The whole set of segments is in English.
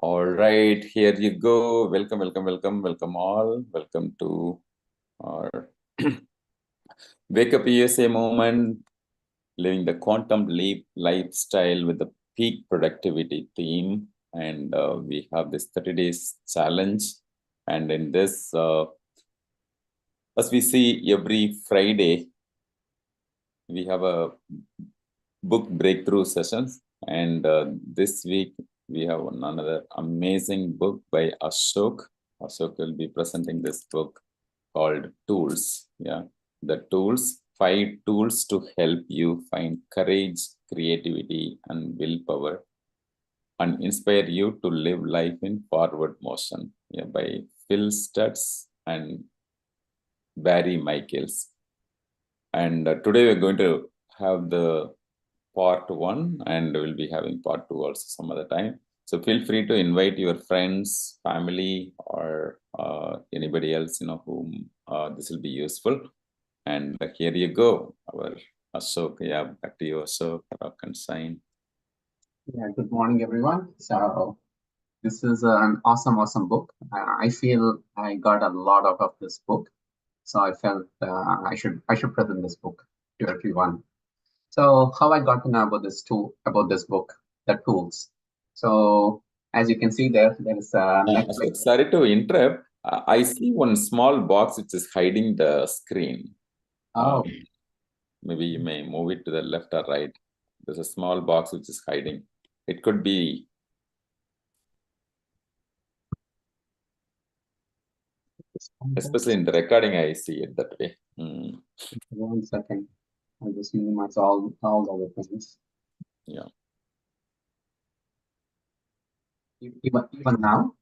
All right, here you go. Welcome all. Welcome to our Wake Up USA movement, living the quantum leap lifestyle with the peak productivity theme. And we have this 30 days challenge. And in this, as we see every Friday, we have a book breakthrough sessions. And this week, we have another amazing book by Ashok. Ashok will be presenting this book called Tools. Yeah, the tools, 5 tools to help you find courage, creativity, and willpower, and inspire you to live life in forward motion. Yeah, by Phil Stutz and Barry Michaels. And today we're going to have the part 1, and we'll be having part 2 also some other time. So feel free to invite your friends, family, or anybody else, whom this will be useful. And here you go, our Ashok. Yeah, back to you, Ashok. Rock and shine. Yeah, good morning, everyone. So this is an awesome book. I feel I got a lot out of this book, so I felt I should present this book to everyone. So how I got to know about this book, the tools. So as you can see there is a Ashok, sorry to interrupt. I see one small box which is hiding the screen. Oh. Maybe you may move it to the left or right. There's a small box which is hiding. It could be, especially in the recording, I see it that way. 1 second. I'll just minimize all the other things. Yeah. Even now?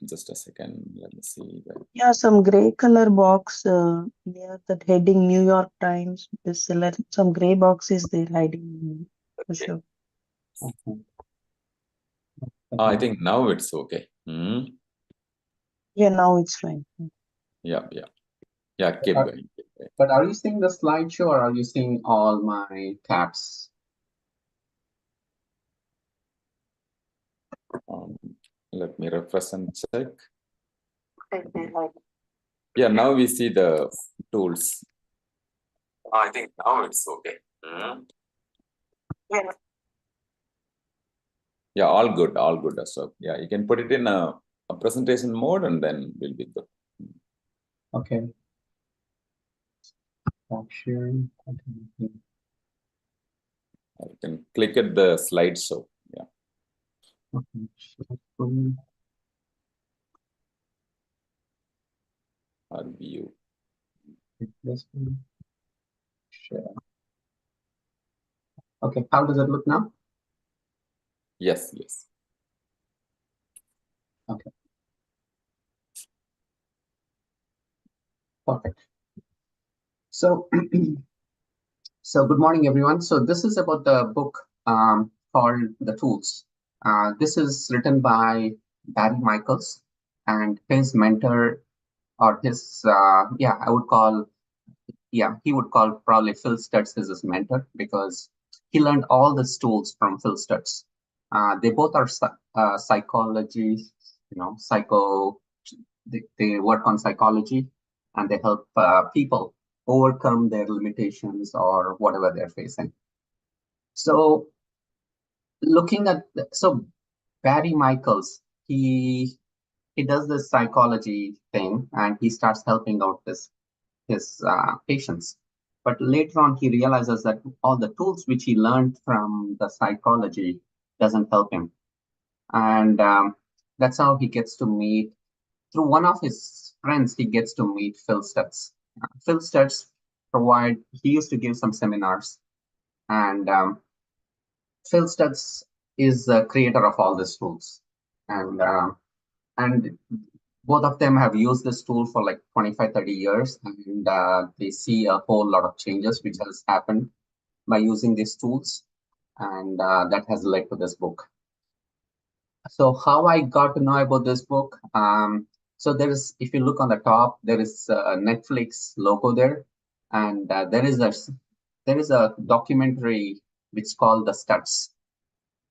Just a second. Let me see that. Yeah, some gray color box near that heading New York Times bestseller. Some gray box is there hiding for sure. Okay. I think now it's okay. Yeah, now it's fine. Yeah, keep going. But are you seeing the slideshow or are you seeing all my tabs? Let me refresh and check. Yeah, now we see the tools. I think now it's okay. Yeah, all good, Ashok. Yeah, you can put it in a presentation mode and then we'll be good. Okay. Stop sharing. You can click at the slideshow. Yeah. Okay. Or view. This one. Share. Okay, how does it look now? Yes. Okay. Perfect. So, so good morning, everyone. So this is about the book called The Tools. This is written by Barry Michaels, and his mentor, or his, he would call probably Phil Stutz as his mentor, because he learned all these tools from Phil Stutz. They both are psychology, they work on psychology, and they help people overcome their limitations or whatever they're facing. So Barry Michaels, he does this psychology thing, and he starts helping out his patients. But later on, he realizes that all the tools which he learned from the psychology doesn't help him. And that's how he gets to meet, through one of his friends, he gets to meet Phil Stutz. Phil Stutz he used to give some seminars, and Phil Stutz is the creator of all these tools. And both of them have used this tool for like 25-30 years, and they see a whole lot of changes which has happened by using these tools, and that has led to this book. So how I got to know about this book, so if you look on the top, there is a Netflix logo there, and there is a documentary which is called The Stutz.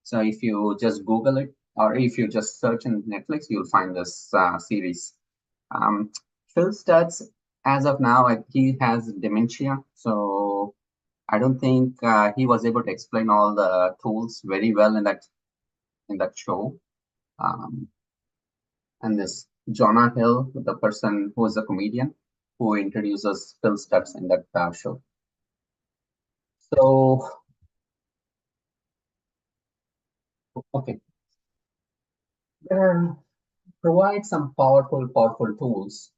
So if you just Google it, or if you just search in Netflix, you'll find this series. Um, Phil Stutz, as of now, he has dementia, so I don't think he was able to explain all the tools very well in that show. Um, and this Jonah Hill, the person who is a comedian, who introduces Phil Stutz in that show. So, okay, there provide some powerful tools,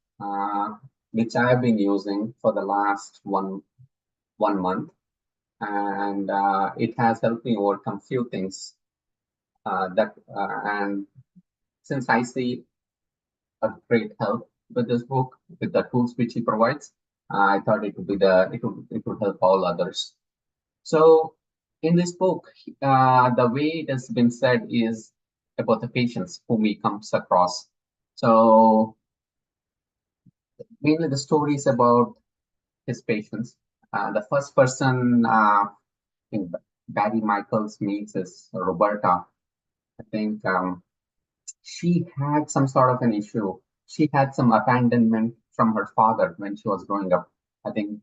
which I have been using for the last one month, and it has helped me overcome few things. And since I see a great help with this book, with the tools which he provides, I thought it would help all others. So in this book, the way it has been said is about the patients whom he comes across. So mainly the story is about his patients. The first person in Barry Michaels meets is Roberta. I think she had some sort of an issue. She had some abandonment from her father when she was growing up. I think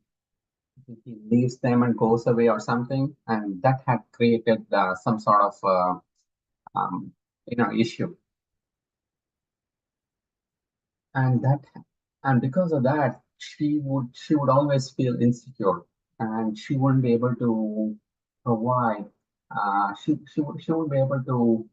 he leaves them and goes away or something, and that had created some sort of um, issue. And because of that, she would always feel insecure, and she wouldn't be able to provide. She wouldn't be able to.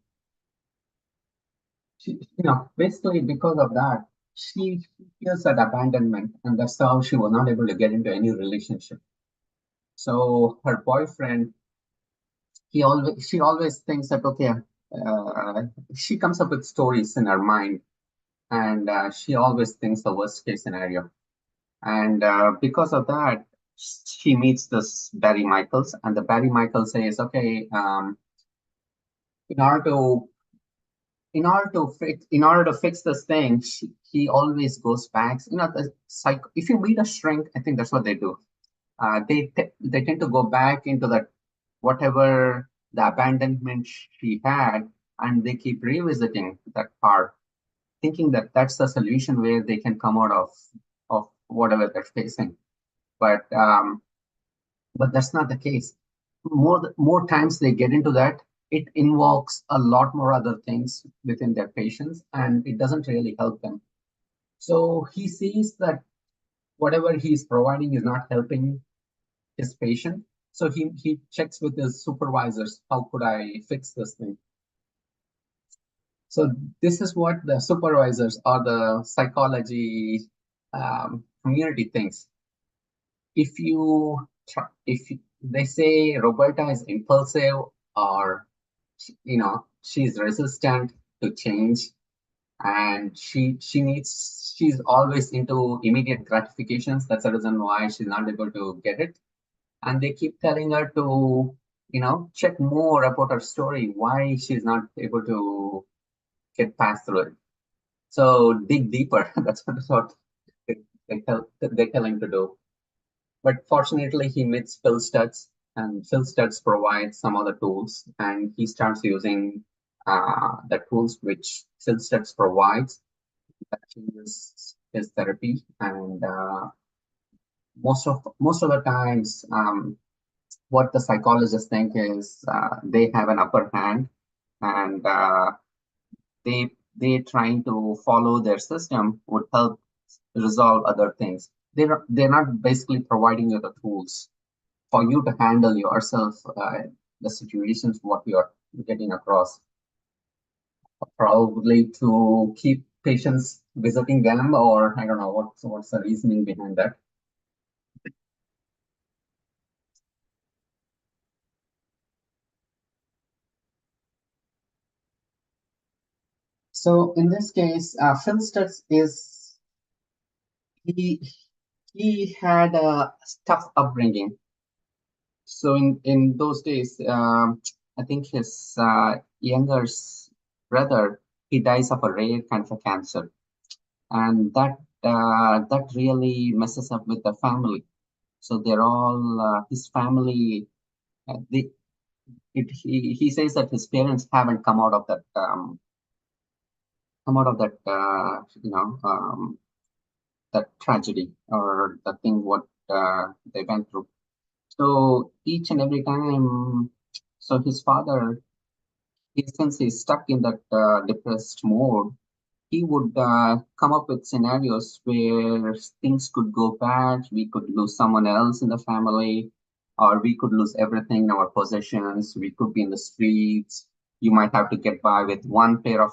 Basically because of that, she feels that abandonment, and that's how she was not able to get into any relationship. So her boyfriend, she always thinks that okay, uh, she comes up with stories in her mind, and she always thinks the worst case scenario. And because of that, she meets this Barry Michaels, and the Barry Michaels says, okay, in order to in order to fix this thing, he always goes back. The if you meet a shrink, I think that's what they do. They tend to go back into that whatever the abandonment she had, and they keep revisiting that part, thinking that that's the solution where they can come out of whatever they're facing. But that's not the case. More times they get into that, it invokes a lot more other things within their patients, and it doesn't really help them. So he sees that whatever he's providing is not helping his patient. So he checks with his supervisors, how could I fix this thing? So this is what the supervisors or the psychology community thinks. If they say Roberta is impulsive, or she's resistant to change, and she's always into immediate gratifications, that's the reason why she's not able to get it. And they keep telling her to check more about her story, why she's not able to get past through it. So dig deeper. That's what they tell him to do. But fortunately, he meets Phil Stutz, and Phil Stutz provides some other tools, and he starts using the tools which Phil Stutz provides. That changes his therapy, and most of the times, what the psychologists think is they have an upper hand, and they trying to follow their system would help resolve other things. They're not basically providing you the tools for you to handle yourself, the situations what you're getting across, probably to keep patients visiting them, or I don't know what's the reasoning behind that. So in this case, Phil Stutz he he had a tough upbringing. So in those days, I think his younger brother, he dies of a rare kind of a cancer, and that really messes up with the family. So they're all his family. They he says that his parents haven't come out of that that tragedy or the thing what they went through. So each and every time, so his father, since he's stuck in that depressed mode, he would come up with scenarios where things could go bad. We could lose someone else in the family, or we could lose everything in our possessions. We could be in the streets. You might have to get by with one pair of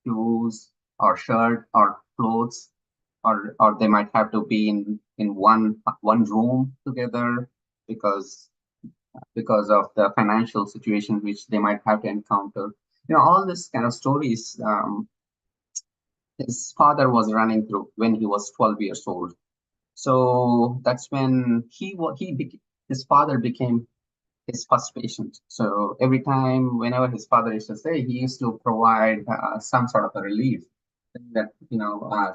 shoes or shirt or clothes, or they might have to be in one room together because of the financial situation which they might have to encounter. All this kind of stories. His father was running through when he was 12 years old. So that's when his father became his first patient. So every time, whenever his father used to say, he used to provide some sort of a relief that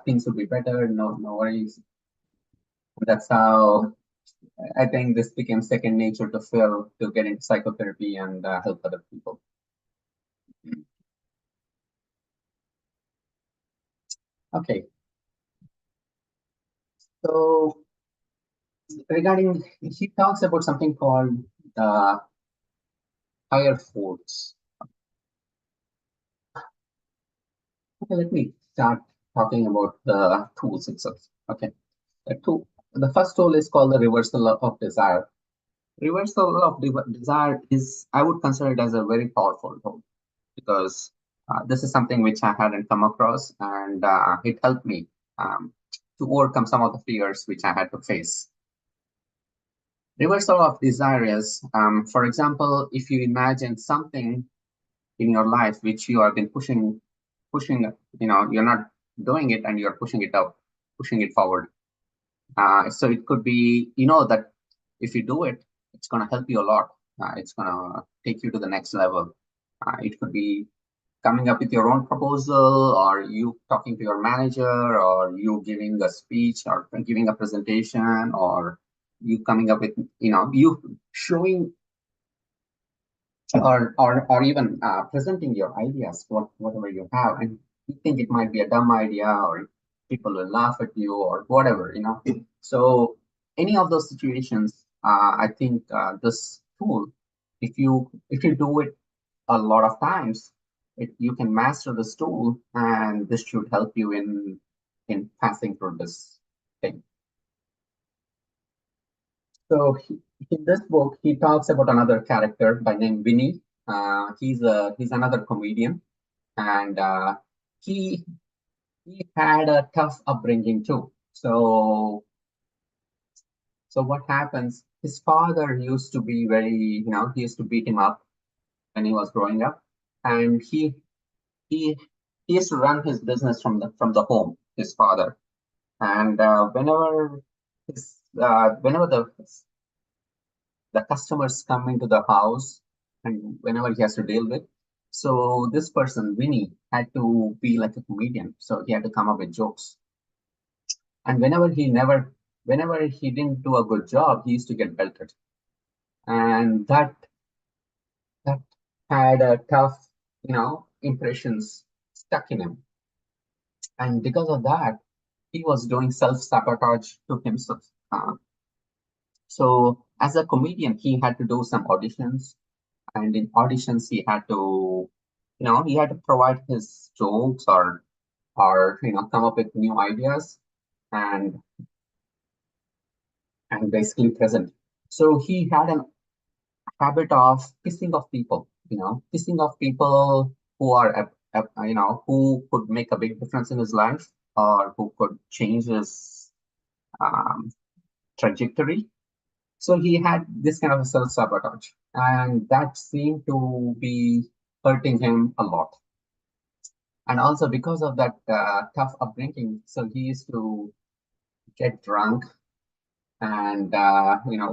things would be better, no worries. That's how I think this became second nature to Phil to get into psychotherapy and help other people. Okay. So regarding, he talks about something called the higher force. Okay, let me start talking about the tools itself. Okay, the first tool is called the reversal of desire. Reversal of desire is, I would consider it as a very powerful tool because this is something which I hadn't come across, and it helped me to overcome some of the fears which I had to face. Reversal of desire is, for example, if you imagine something in your life which you have been pushing, you're not doing it and you're pushing it out, pushing it forward. So it could be, that if you do it, it's going to help you a lot. It's going to take you to the next level. It could be coming up with your own proposal, or you talking to your manager, or you giving a speech or giving a presentation, or you coming up with, you showing or even presenting your ideas, whatever you have, and you think it might be a dumb idea, or people will laugh at you, or whatever. So any of those situations, I think this tool, if you do it a lot of times, you can master this tool, and this should help you in passing through this thing. So in this book, he talks about another character by name Vinny. He's another comedian, and he had a tough upbringing too. So what happens? His father used to be he used to beat him up when he was growing up, and he used to run his business from the home. His father, and whenever the customers come into the house and whenever he has to deal with. So this person, Winnie, had to be like a comedian. So he had to come up with jokes. And whenever he didn't do a good job, he used to get belted. And that had a tough, impressions stuck in him. And because of that, he was doing self-sabotage to himself. So as a comedian, he had to do some auditions, and in auditions he had to provide his jokes, or come up with new ideas, and basically present. So he had a habit of pissing off people, pissing off people who are who could make a big difference in his life, or who could change his um, trajectory. So he had this kind of a self-sabotage, and that seemed to be hurting him a lot. And also because of that tough upbringing, so he used to get drunk and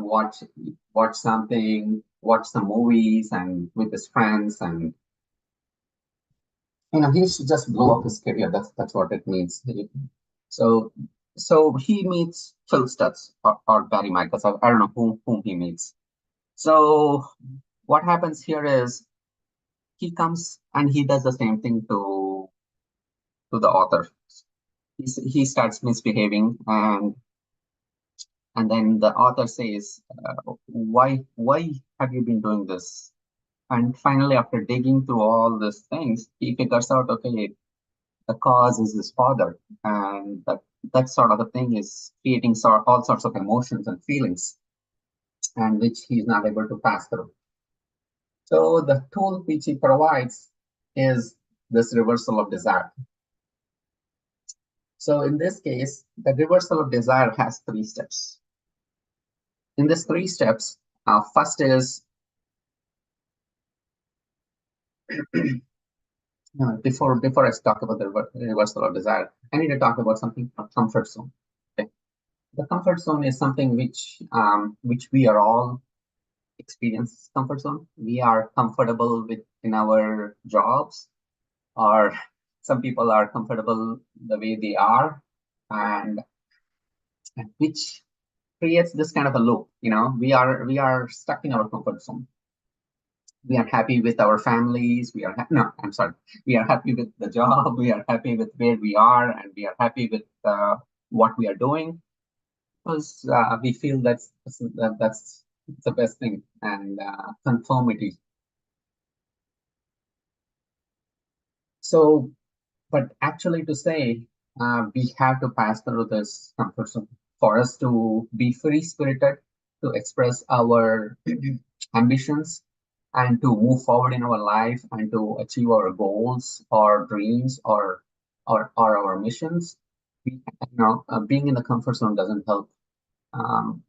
watch some movies and with his friends, and he used to just blow up his career. That's what it means. So he meets Phil Stutz or Barry Michaels. I don't know whom he meets. So what happens here is he comes and he does the same thing to the author. He starts misbehaving, and then the author says, why have you been doing this? And finally, after digging through all these things, he figures out, okay, the cause is his father, and that sort of a thing is creating all sorts of emotions and feelings, and which he's not able to pass through. So the tool which he provides is this reversal of desire. So in this case, the reversal of desire has 3 steps. In these 3 steps, first is before I talk about the reversal of desire, I need to talk about something called comfort zone. Okay? The comfort zone is something which we are all experience comfort zone. We are comfortable with in our jobs, or some people are comfortable the way they are, and which creates this kind of a loop. We are stuck in our comfort zone. We are happy with our families. We are happy with the job. We are happy with where we are, and we are happy with what we are doing, because we feel that's the best thing, and conformity. So, but actually to say, we have to pass through this comfort zone for us to be free spirited, to express our ambitions, and to move forward in our life, and to achieve our goals or dreams or our missions. Being in the comfort zone doesn't help. Um,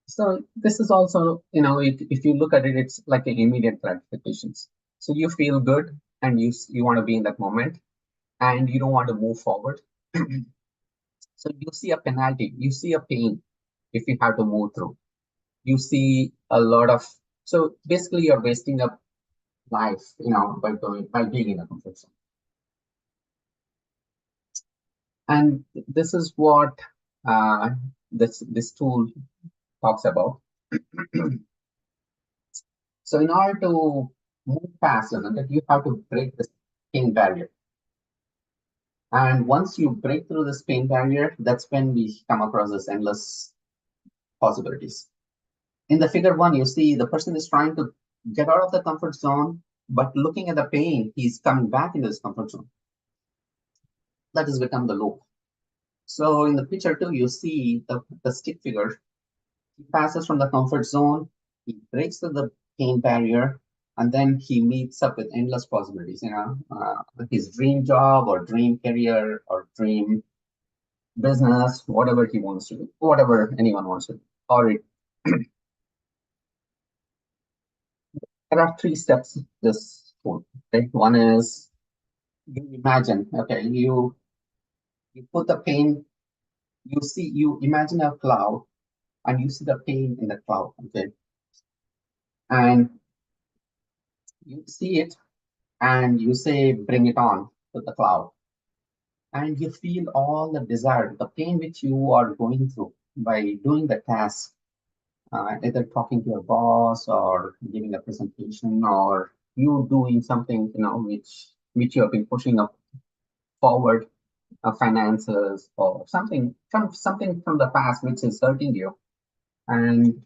so this is also, if you look at it, it's like an immediate gratifications. So you feel good, and you want to be in that moment, and you don't want to move forward. So you see a penalty, you see a pain if you have to move through. You see a lot of, so basically you're wasting up life, by being in a comfort zone. And this is what this tool talks about. So in order to move past, you have to break this pain barrier. And once you break through this pain barrier, that's when we come across this endless possibilities. In the figure 1, you see the person is trying to get out of the comfort zone, but looking at the pain, he's coming back into his comfort zone. That has become the loop. So in the picture 2, you see the stick figure. He passes from the comfort zone, he breaks through the pain barrier, and then he meets up with endless possibilities, his dream job or dream career or dream business, whatever he wants to do, whatever anyone wants to do. Or there are 3 steps in this tool. Okay? One is you imagine, okay, you put the pain, you imagine a cloud, and you see the pain in the cloud, okay? And you see it, and you say, bring it on to the cloud. And you feel all the desire, the pain which you are going through by doing the task, either talking to your boss or giving a presentation, or you doing something, which you have been pushing up forward, finances or something from the past which is hurting you, and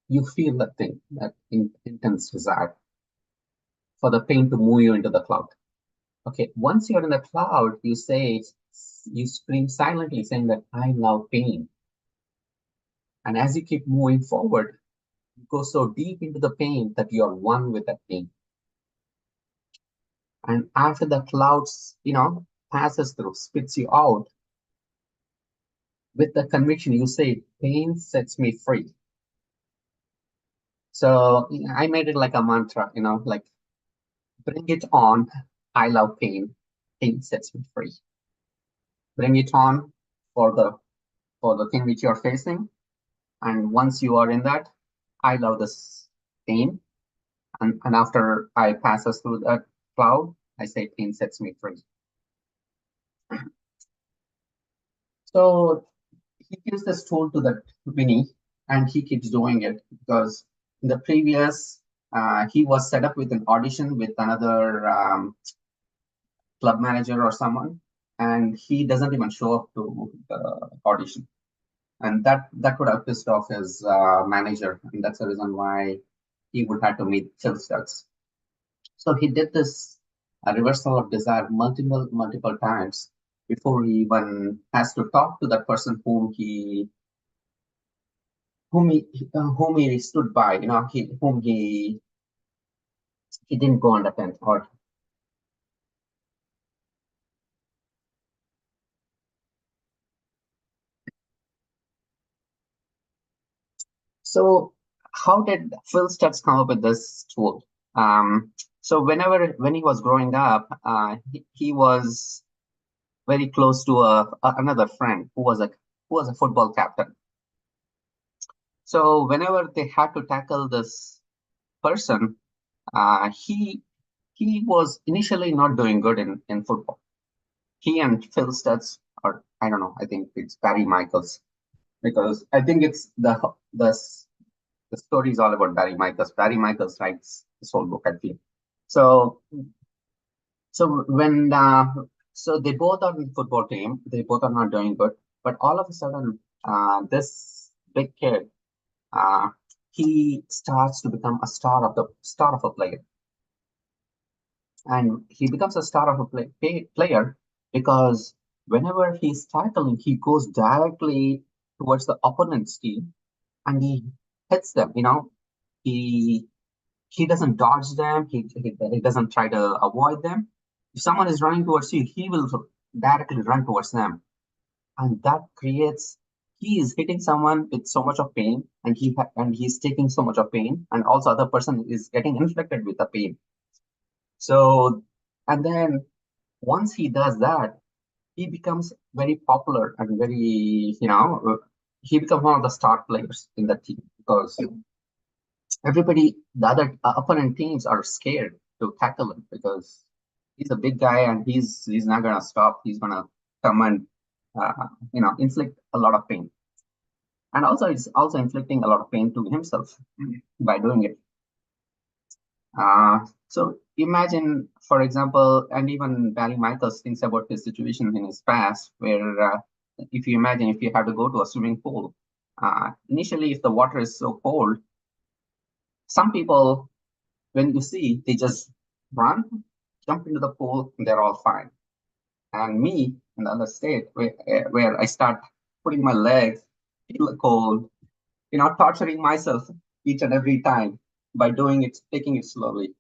you feel that thing, that intense desire for the pain to move you into the cloud. Okay, once you're in the cloud, you scream silently saying that I love pain. And as you keep moving forward, you go so deep into the pain that you are one with that pain. And after the clouds, passes through, spits you out, with the conviction, you say, pain sets me free. So I made it like a mantra, like, bring it on, I love pain, pain sets me free. Bring it on for the thing which you're facing. And once you are in that, I love this pain. And after I passes through that cloud, I say pain sets me free. So he gives this tool to that Vinny, and he keeps doing it because in the previous, he was set up with an audition with another club manager or someone, and he doesn't even show up to the audition. And that would have pissed off his manager, and that's the reason why he would have to meet Phil Stutz. So he did this reversal of desire multiple times before he even has to talk to that person whom he stood by, whom he didn't go and attend. Or so how did Phil Stutz come up with this tool? So when he was growing up, he was very close to another friend who was a football captain. So whenever they had to tackle this person, he was initially not doing good in football. He and Phil Stutz, or I don't know, I think it's Barry Michaels, because I think it's the story is all about Barry Michaels. Barry Michaels writes this whole book, I feel. So when so they both are in the football team, they both are not doing good, but all of a sudden, this big kid, uh, he starts to become a star of a player, and he becomes a star of a player because whenever he's tackling, he goes directly towards the opponent's team and he hits them. He he doesn't dodge them. He doesn't try to avoid them. If someone is running towards you, he will directly run towards them, and that creates. He is hitting someone with so much of pain, and he's taking so much of pain, and also other person is getting inflicted with the pain. So, and then once he does that, he becomes very popular and he becomes one of the star players in the team because the other opponent teams are scared to tackle him because he's a big guy and he's not gonna stop. He's gonna come and inflict a lot of pain, and also he's also inflicting a lot of pain to himself by doing it. So imagine, for example, and even Barry Michaels thinks about his situation in his past, where if you imagine if you had to go to a swimming pool, initially if the water is so cold, some people, when you see, they just run, jump into the pool, and they're all fine. And me in the other state, where I start putting my legs, feel the cold, torturing myself each and every time by doing it, taking it slowly.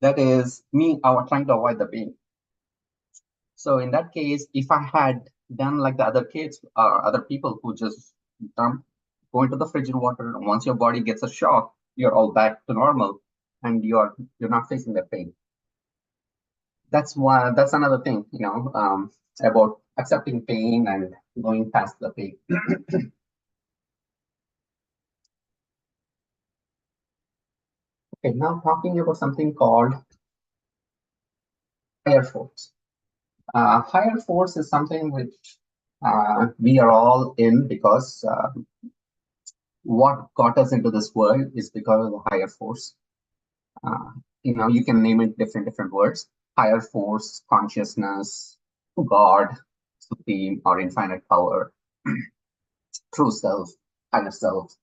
That is me trying to avoid the pain. So in that case, if I had done like the other kids or other people who just go into the frigid water, and once your body gets a shock, you're all back to normal, and you're not facing the pain. That's another thing, about accepting pain and going past the pain. Okay, now talking about something called higher force. Higher force is something which we are all in because what got us into this world is because of the higher force. You can name it different words: higher force, consciousness, God, supreme or infinite power, true self, higher self.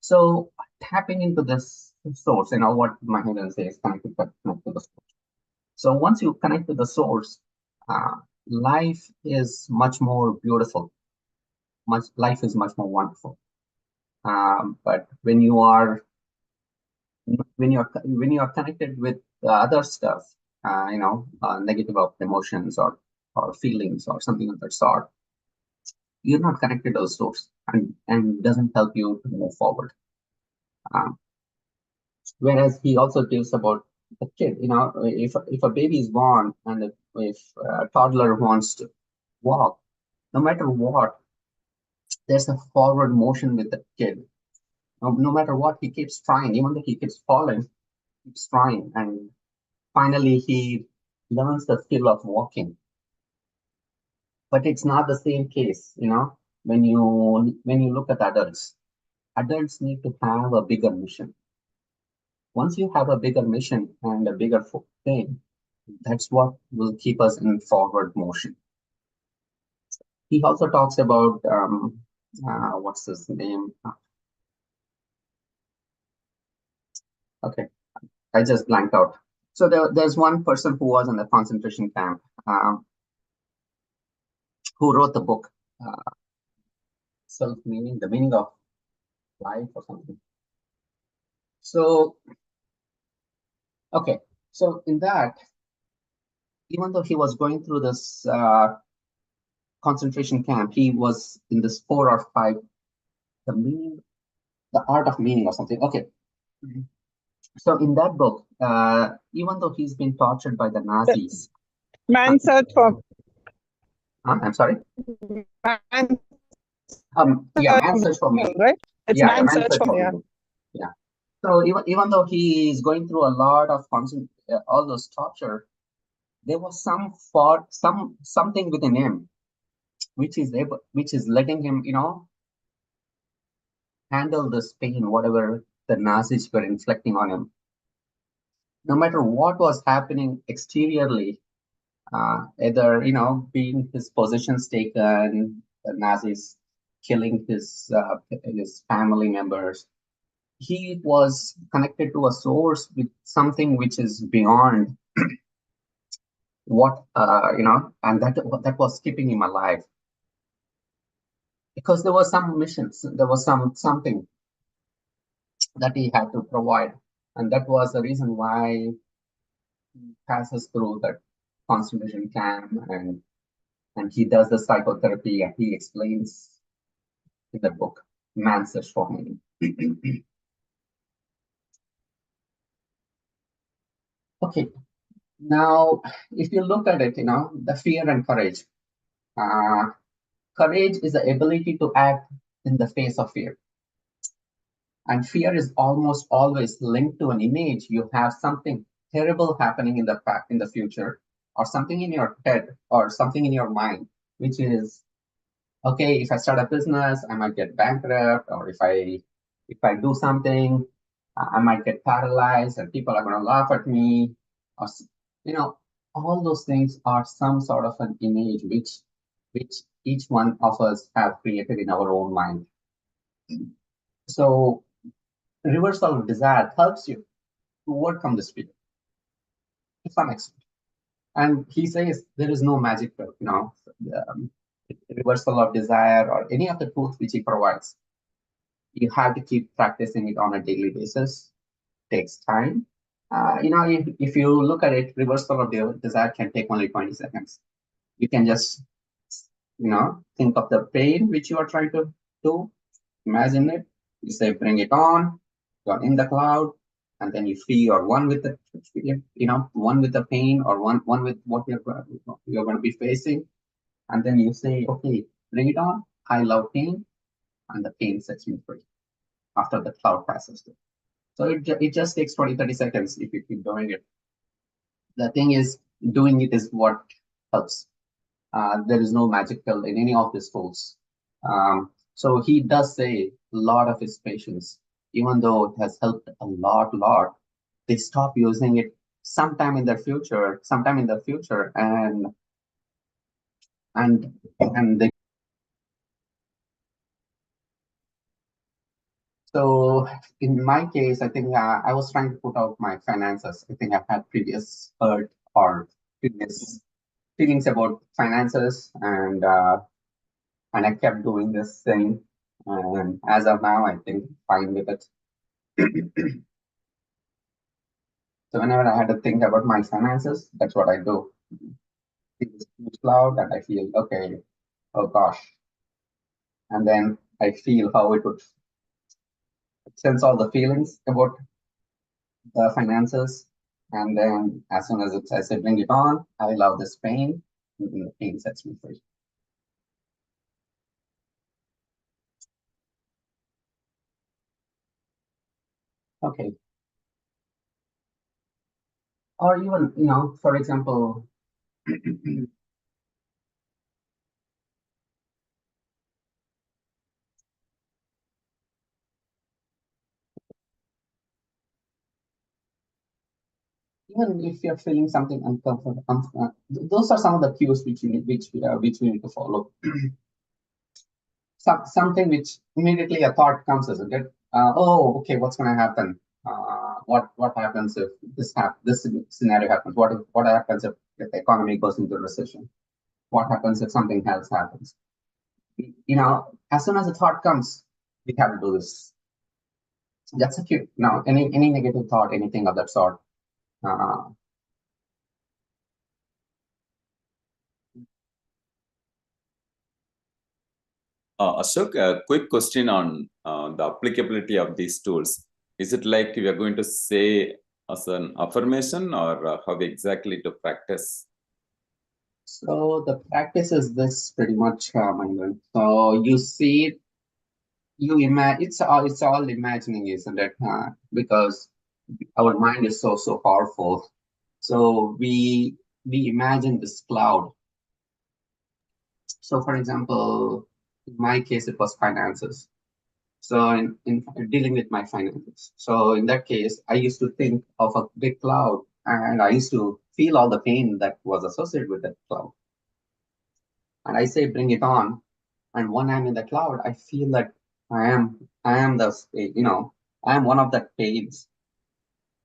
So tapping into this source, what Mahendra says, connect to the source. So once you connect to the source, life is much more beautiful. Life is much more wonderful. But when you are connected with other stuff, negative emotions or feelings or something of that sort, you're not connected to the source, and it doesn't help you to move forward. Whereas he also gives about the kid, if a baby is born and if a toddler wants to walk, no matter what, there's a forward motion with the kid. No matter what, he keeps trying, even though he keeps falling, keeps trying, and finally he learns the skill of walking. But it's not the same case, when you look at adults. Adults need to have a bigger mission. Once you have a bigger mission and a bigger thing, that's what will keep us in forward motion. He also talks about what's his name? Okay, I just blanked out. So there's one person who was in the concentration camp who wrote the book, Self-Meaning, the Meaning of Life or something. So, okay, so in that, even though he was going through this concentration camp, he was in this 4 or 5, the art of meaning or something. Okay. So in that book, even though he's been tortured by the Nazis. Man's Search for. I'm sorry? Man's Man's Search for Meaning. Right? It's Yeah, Man's Man's Search Search for for Meaning. Meaning. Yeah. So even though he is going through a lot of all those torture, there was something within him which is letting him, handle this pain, whatever the Nazis were inflicting on him. No matter what was happening exteriorly, either being his positions taken, the Nazis killing his family members, he was connected to a source with something which is beyond what and that was keeping him alive, because there was some missions, there was something that he had to provide, and that was the reason why he passes through that concentration camp, and he does the psychotherapy, and he explains in the book Man's Search for Meaning. Okay, now if you look at it, the fear and courage. Courage is the ability to act in the face of fear. And fear is almost always linked to an image. You have something terrible happening in the future, or something in your head, or something in your mind, which is, okay, if I start a business, I might get bankrupt, or if I do something, I might get paralyzed, and people are going to laugh at me, or all those things are some sort of an image which each one of us have created in our own mind. So reversal of desire helps you to overcome this fear to some extent. And he says there is no magic pill, reversal of desire or any of the tools which he provides. You have to keep practicing it on a daily basis. It takes time. If you look at it, reversal of the desire can take only 20 seconds. You can just, think of the pain which you are trying to do. Imagine it. You say, bring it on. You're in the cloud, and then you feel you're one with the, one with the pain, or one with what you're going to be facing. And then you say, okay, bring it on. I love pain, and the pain sets me free after the cloud passes through. So it just takes 20, 30 seconds if you keep doing it. The thing is, doing it is what helps. There is no magic pill in any of these tools. So he does say a lot of his patients, even though it has helped a lot, they stop using it sometime in the future, and they. So in my case, I think I was trying to put out my finances. I think I've had previous hurt or previous feelings about finances, and I kept doing this thing. And as of now, I think fine with it. So whenever I had to think about my finances, that's what I do. It's loud, and I feel, okay, oh gosh. And then I feel how it would sense all the feelings about the finances. And then as soon as I say, bring it on, I love this pain, and then the pain sets me free. Okay. Or even, for example, even if you're feeling something uncomfortable, those are some of the cues which we need to follow. Something which immediately a thought comes, isn't it? Oh, okay, what's going to happen? What happens if this scenario happens? What happens if the economy goes into recession? What happens if something else happens? As soon as a thought comes, we have to do this. That's a cue. Now, any negative thought, anything of that sort. Ashok, a quick question on the applicability of these tools. Is it like we are going to say as an affirmation, or how exactly to practice? So the practice is this pretty much, Mangan. So you see it, you imagine it's all imagining, isn't it? Because our mind is so powerful. So we imagine this cloud. So for example, in my case, it was finances. So in dealing with my finances. So in that case, I used to think of a big cloud, and I used to feel all the pain that was associated with that cloud. And I say, bring it on. And when I'm in the cloud, I feel that I am I am one of that pains,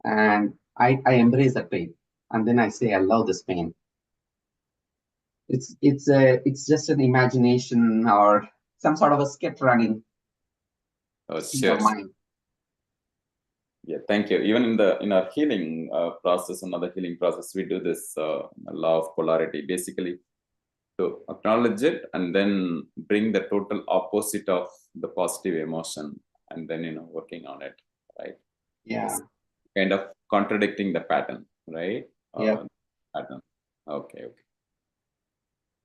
and I embrace that pain. And then I say, I love this pain. It's just an imagination or some sort of a script running Oh, in your sure. mind. Yeah, thank you. Even in our healing process, another healing process, we do this law of polarity, basically to acknowledge it and then bring the total opposite of the positive emotion, and then working on it, right? Yeah. It's kind of contradicting the pattern, right? Yeah. Pattern. Okay.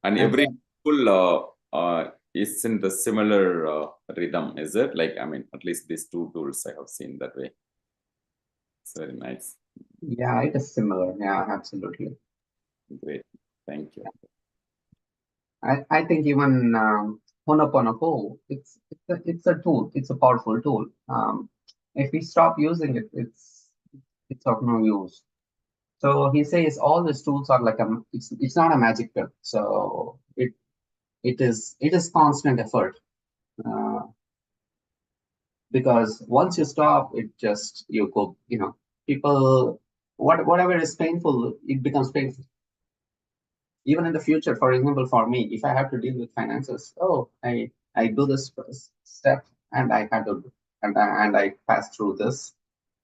And And every tool is in the similar rhythm, is it? Like, I mean, at least these two tools I have seen that way. It's very nice. yeah, it is similar. Yeah, absolutely. Great. Thank you. I think even Ho'oponopono, it's a tool. It's a powerful tool. If we stop using it, it's of no use. So he says all these tools are like it's not a magic pill. So it is constant effort. Uh, because once you stop, it just you go, people whatever is painful, it becomes painful. Even in the future, for example, for me, if I have to deal with finances, I do this step, and I have to and I pass through this,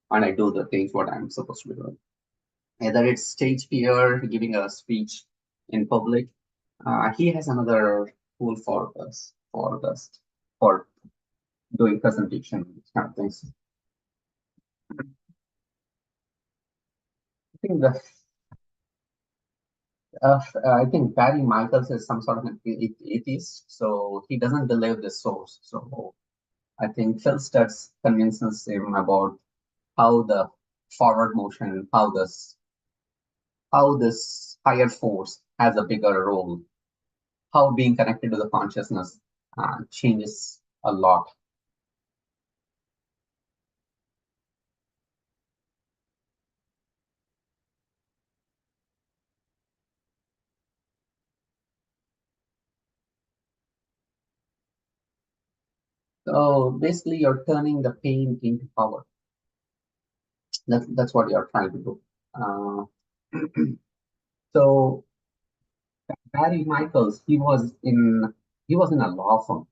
and I do the things what I'm supposed to be doing. Either it's stage fear, giving a speech in public. He has another tool for us for doing presentation kind of things. I think I think Barry Michaels is some sort of an atheist, so he doesn't believe the source. So I think Phil Stutz convinces him about how the forward motion, how this higher force has a bigger role, how being connected to the consciousness changes a lot. So basically, you're turning the pain into power. That's what you're trying to do. So Barry Michaels, he was in a law firm.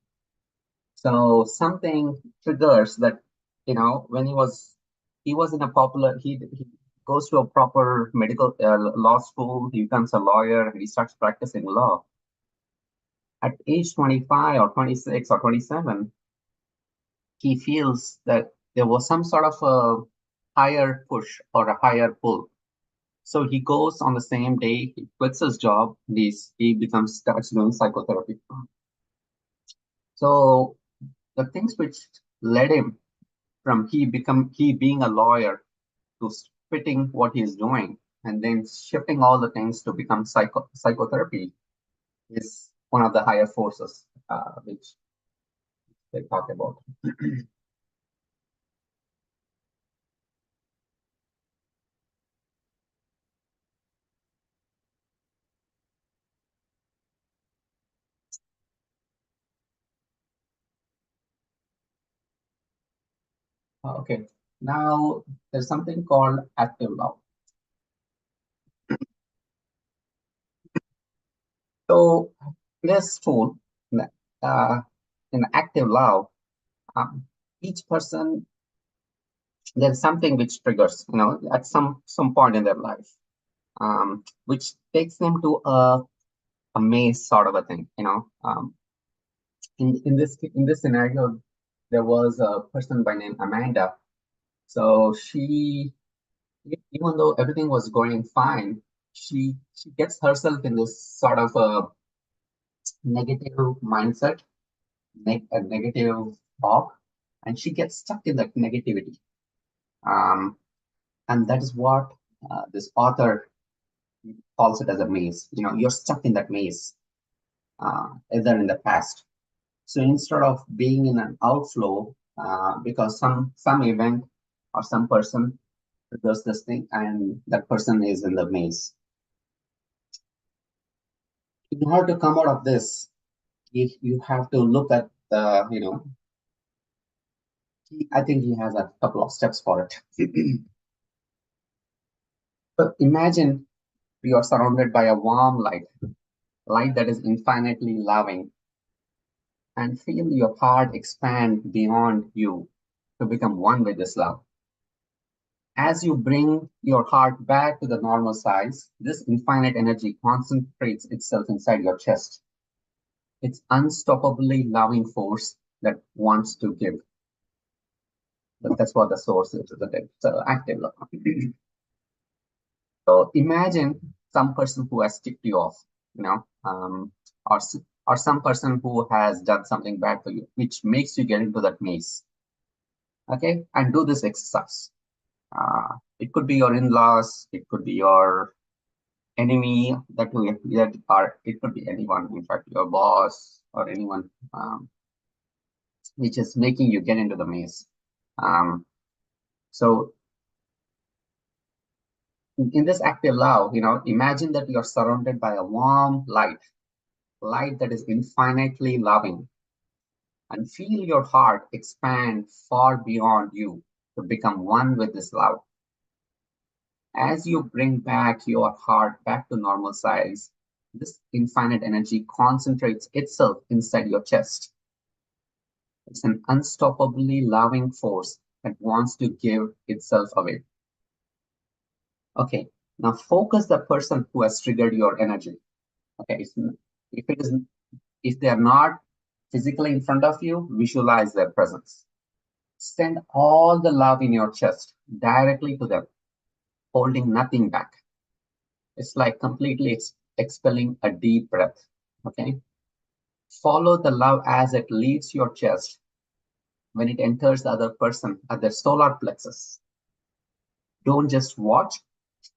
So something triggers that, when he was in a popular, he goes to a proper medical law school, he becomes a lawyer, and he starts practicing law. At age 25 or 26 or 27, he feels that there was some sort of a higher push or a higher pull. So he goes on the same day, he quits his job, he starts doing psychotherapy. So the things which led him from he being a lawyer to quitting what he's doing and then shifting all the things to become psychotherapy is one of the higher forces which they talk about. Okay, now there's something called active love. So this tool, uh, in active love, um, each person, there's something which triggers, at some point in their life, which takes them to a maze sort of a thing. In this scenario, there was a person by name Amanda. So she, even though everything was going fine, she gets herself in this sort of a negative mindset, a negative talk, and she gets stuck in that negativity. And that is what this author calls it as a maze. You're stuck in that maze, either in the past. So instead of being in an outflow, because some event or some person does this thing, and that person is in the maze. In order to come out of this, you have to look at the, I think he has a couple of steps for it. But imagine you are surrounded by a warm light that is infinitely loving, and feel your heart expand beyond you to become one with this love. As you bring your heart back to the normal size, this infinite energy concentrates itself inside your chest. It's unstoppably loving force that wants to give. But that's what the source is, isn't it? So active love. So imagine some person who has ticked you off, or or some person who has done something bad for you, which makes you get into that maze. Okay, and do this exercise. It could be your in-laws, it could be your enemy it could be anyone, in fact, your boss or anyone, which is making you get into the maze. So in this active love, imagine that you're surrounded by a warm light that is infinitely loving, and feel your heart expand far beyond you to become one with this love. As you bring back your heart back to normal size, this infinite energy concentrates itself inside your chest. It's an unstoppably loving force that wants to give itself away. Okay, now focus the person who has triggered your energy. Okay, if they are not physically in front of you, visualize their presence. Send all the love in your chest directly to them, holding nothing back. It's like completely expelling a deep breath. Okay. Follow the love as it leaves your chest when it enters the other person at their solar plexus. Don't just watch,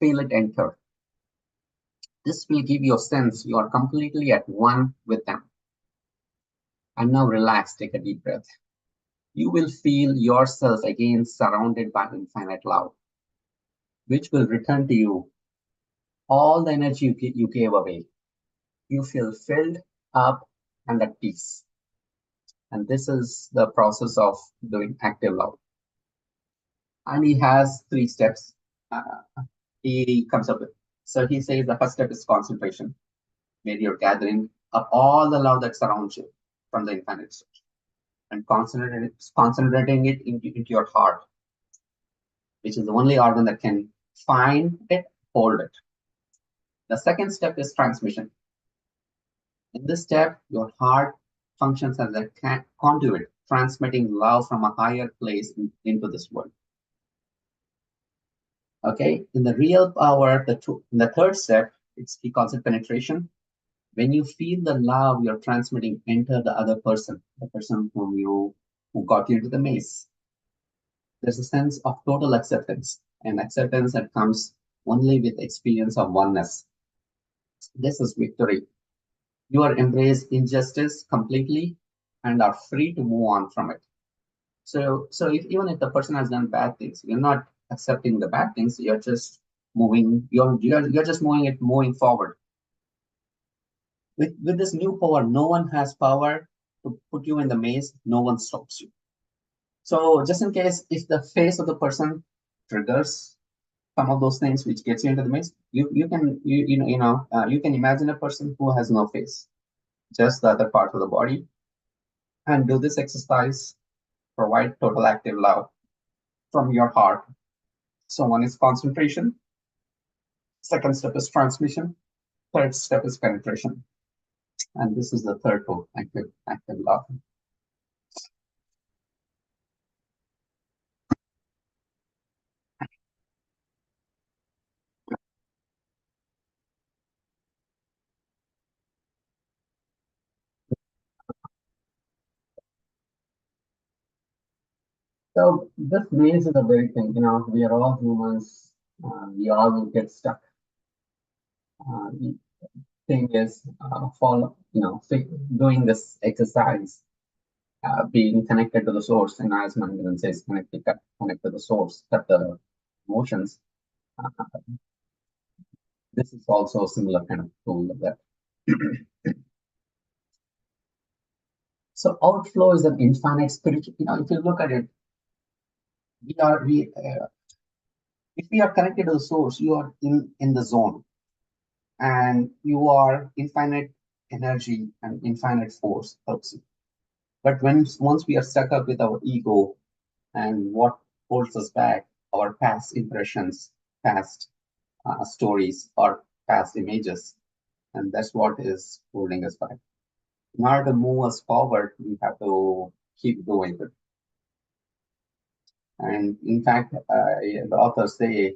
feel it enter. This will give you a sense you are completely at one with them. And now relax, take a deep breath. You will feel yourself again surrounded by infinite love, which will return to you all the energy you gave away. You feel filled up and at peace. And this is the process of doing active love. And he has 3 steps he comes up with. So he says the first step is concentration, where you're gathering up all the love that surrounds you from the infinite source and concentrating it into your heart, which is the only organ that can find it, hold it. The second step is transmission. In this step, your heart functions as a conduit, transmitting love from a higher place into this world. Okay, in the real power, in the third step, he calls it penetration. When you feel the love you're transmitting enter the other person, the person who got you into the maze, there's a sense of total acceptance, and acceptance that comes only with experience of oneness. This is victory. You are embrace injustice completely and are free to move on from it. So even if the person has done bad things, you're not accepting the bad things. You're just moving. You're just moving forward. With this new power, no one has power to put you in the maze. No one stops you. So just in case if the face of the person triggers some of those things which gets you into the maze, you can imagine a person who has no face, just the other part of the body, and do this exercise. Provide total active love from your heart. So one is concentration. Second step is transmission. Third step is penetration. And this is the third tool, active love. So this maze is a very thing, we are all humans. We all will get stuck. The thing is, doing this exercise, being connected to the source, and as Mangaran says, connect to the source, cut the emotions. This is also a similar kind of tool that. So outflow is an infinite spiritual. If you look at it, if we are connected to the source, you are in the zone, and you are infinite energy and infinite force helps you. But once we are stuck up with our ego and what holds us back, our past impressions, past stories, or past images, and that's what is holding us back. In order to move us forward, we have to keep going. And in fact, the authors say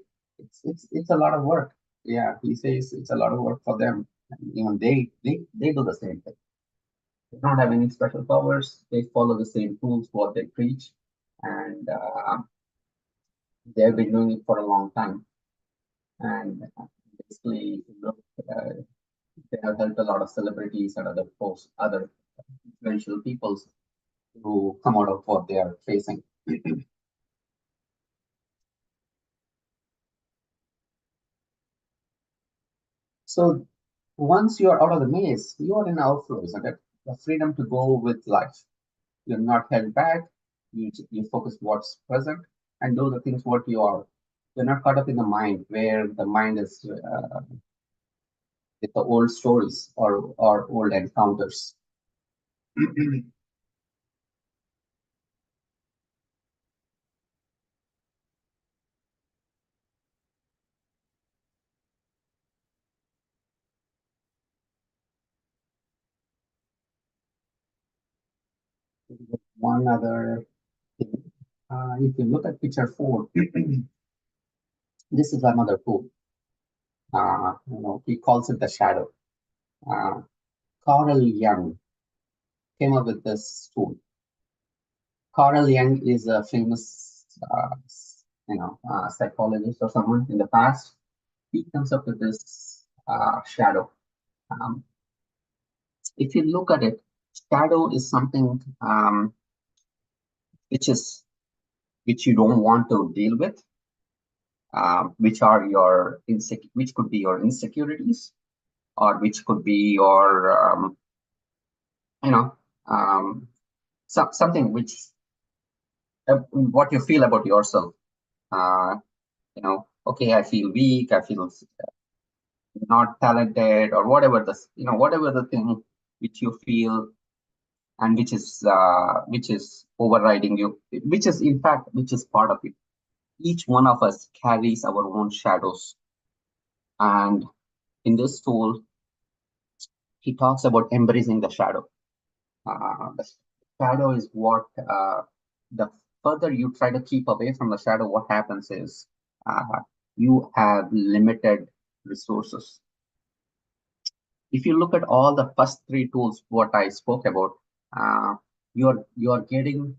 it's a lot of work. Yeah, he says it's a lot of work for them. And even they do the same thing. They don't have any special powers. They follow the same tools what they preach, and they've been doing it for a long time. And basically, look, they have helped a lot of celebrities and other influential peoples to come out of what they are facing. So once you are out of the maze, you are in outflow, isn't it? The freedom to go with life. You're not held back. You focus what's present and do the things what you are. You're not caught up in the mind, where the mind is with the old stories or old encounters. One other thing, if you look at picture 4, this is another tool. He calls it the shadow. Carl Jung came up with this tool. Carl Jung is a famous, psychologist or someone in the past. He comes up with this shadow. If you look at it, shadow is something which you don't want to deal with, which could be your insecurities, or which could be your something which what you feel about yourself. Okay, I feel weak, I feel not talented, or whatever the thing which you feel, and which is overriding you, which is part of you. Each one of us carries our own shadows, and in this tool, he talks about embracing the shadow. The shadow is what the further you try to keep away from the shadow, what happens is you have limited resources. If you look at all the first 3 tools, what I spoke about, you're getting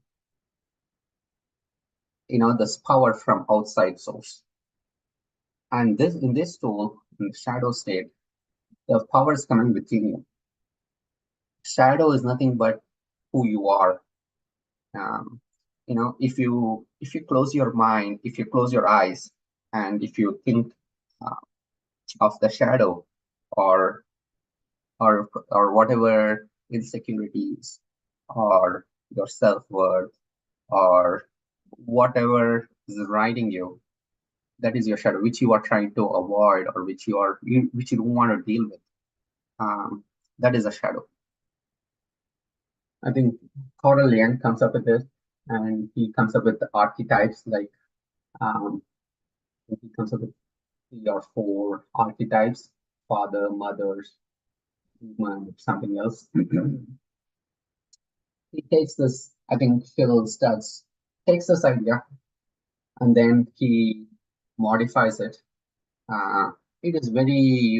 this power from outside source. And in this tool, in the shadow state, the power is coming within you. Shadow is nothing but who you are. If you close your mind, if you close your eyes, and if you think of the shadow, or whatever insecurities, or your self-worth, or whatever is riding you, that is your shadow, which you are trying to avoid, or which you don't want to deal with. That is a shadow. I think Coral Liang comes up with this, and he comes up with the archetypes, like he comes up with 3 or 4 archetypes: father, mothers, human, something else. He takes this, I think Phil Studs takes this idea, and then he modifies it. It is very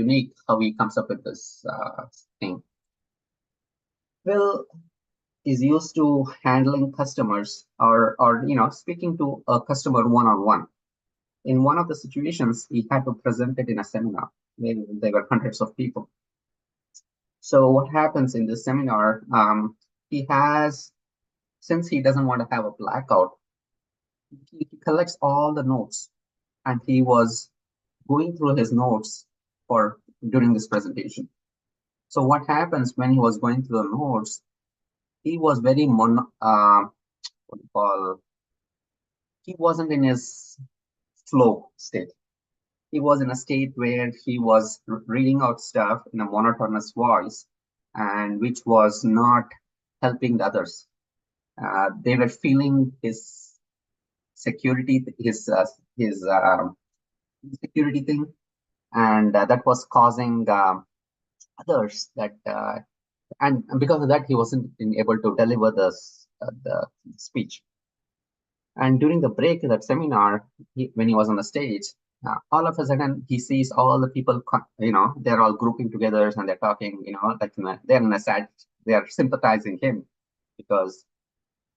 unique how he comes up with this thing. Phil is used to handling customers, or speaking to a customer one-on-one. In one of the situations, he had to present it in a seminar. There were hundreds of people. So what happens in this seminar, since he doesn't want to have a blackout, he collects all the notes, and he was going through his notes during this presentation. So what happens when he was going through the notes, he was very he wasn't in his flow state. He was in a state where he was reading out stuff in a monotonous voice, and which was not helping the others. They were feeling his security, his security thing, and that was causing others that, and because of that, he wasn't able to deliver the speech. And during the break of that seminar, when he was on the stage, all of a sudden he sees all the people, they're all grouping together, and they're talking, like they're in a sad, they're sympathizing him because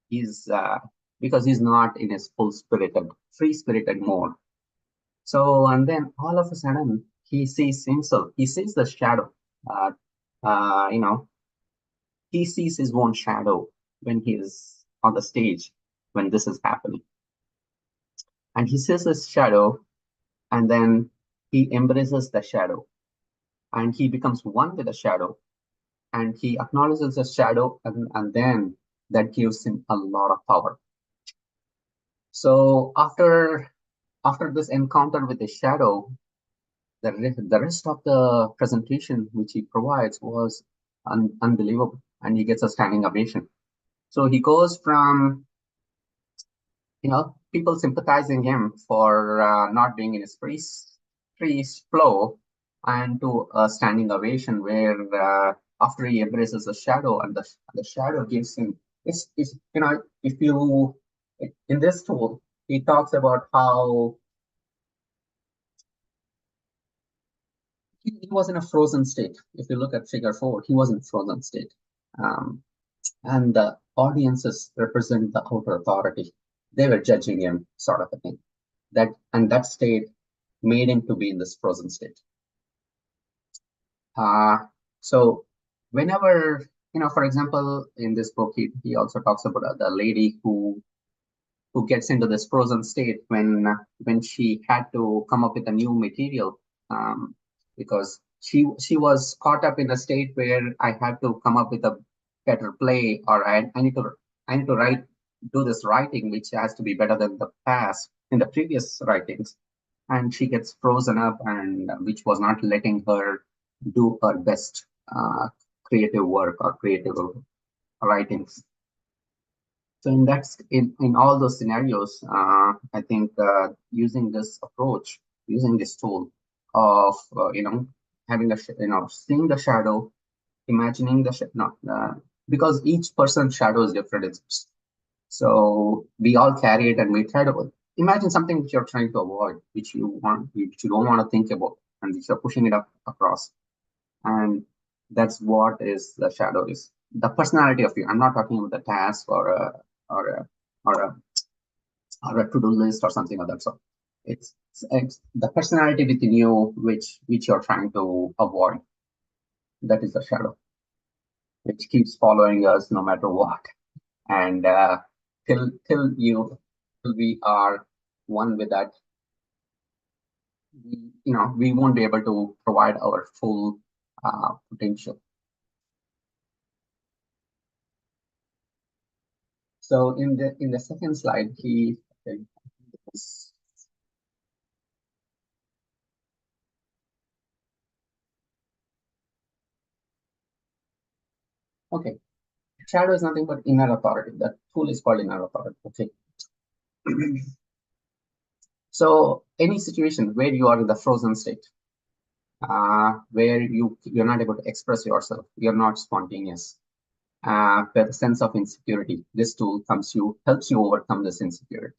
he's not in his free spirited mode. So, and then all of a sudden he sees himself, he sees the shadow, he sees his own shadow when he is on the stage, when this is happening. And he sees his shadow, and then he embraces the shadow, and he becomes one with the shadow, and he acknowledges the shadow, and then that gives him a lot of power. So after this encounter with the shadow, the rest of the presentation which he provides was unbelievable, and he gets a standing ovation. So he goes from people sympathizing him for not being in his free flow, and to a standing ovation where after he embraces the shadow, and the shadow gives him, if you, in this tool, he talks about how he was in a frozen state. If you look at figure 4, he was in frozen state. And the audiences represent the outer authority. They were judging him, sort of a thing. That state made him to be in this frozen state. So whenever, for example, in this book, he also talks about the lady who gets into this frozen state when she had to come up with a new material, because she was caught up in a state where I had to come up with a better play, or I need to do this writing which has to be better than the previous writings, and she gets frozen up, and which was not letting her do her best creative work or creative writings. So in all those scenarios, I think using this approach, using this tool of having seeing the shadow, imagining the because each person's shadow is different. So we all carry it, and we try to imagine something which you're trying to avoid, which you don't want to think about, and which you're pushing it across. And that's what is the shadow is. The personality of you. I'm not talking about the task or a to-do list or something of that sort. it's the personality within you which you're trying to avoid. That is the shadow, which keeps following us no matter what. And till we are one with that, we won't be able to provide our full potential. So in the second slide, okay, shadow is nothing but inner authority. That tool is called inner authority. Okay. So any situation where you are in the frozen state, where you're not able to express yourself, you're not spontaneous, with a sense of insecurity, this tool helps you overcome this insecurity.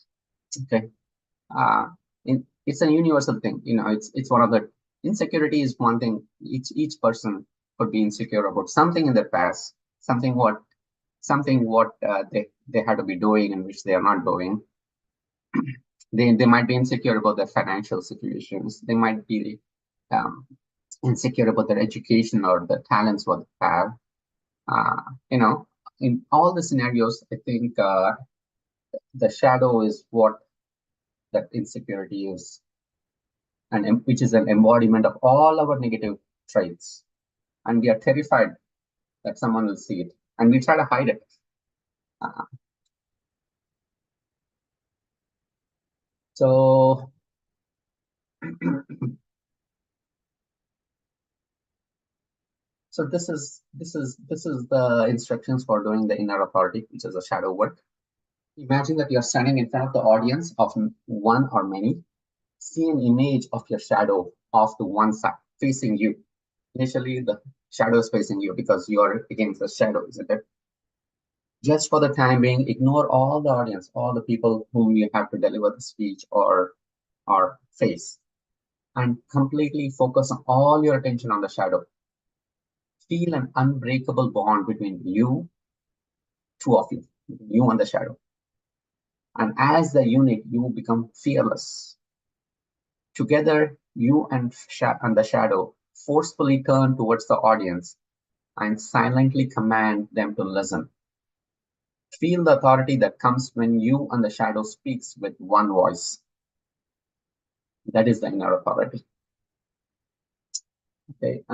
Okay. It's a universal thing. It's one of the insecurity is one thing. Each person could be insecure about something in their past, something what they had to be doing and which they are not doing. They might be insecure about their financial situations. They might be insecure about their education or the talents what they have. In all the scenarios, I think the shadow is what that insecurity is, and which is an embodiment of all our negative traits. And we are terrified that someone will see it, and we try to hide it. So so this is the instructions for doing the inner authority, which is a shadow work. Imagine that you're standing in front of the audience of one or many. See an image of your shadow off to one side, facing you. Initially, the shadow is facing you because you're against the shadow, isn't it? Just for the time being, ignore all the audience, all the people whom you have to deliver the speech or face, and completely focus on all your attention on the shadow. Feel an unbreakable bond between you, two of you and the shadow. And as the unit, you become fearless. Together, you and the shadow forcefully turn towards the audience and silently command them to listen. Feel the authority that comes when you and the shadow speaks with one voice. That is the inner authority. Okay.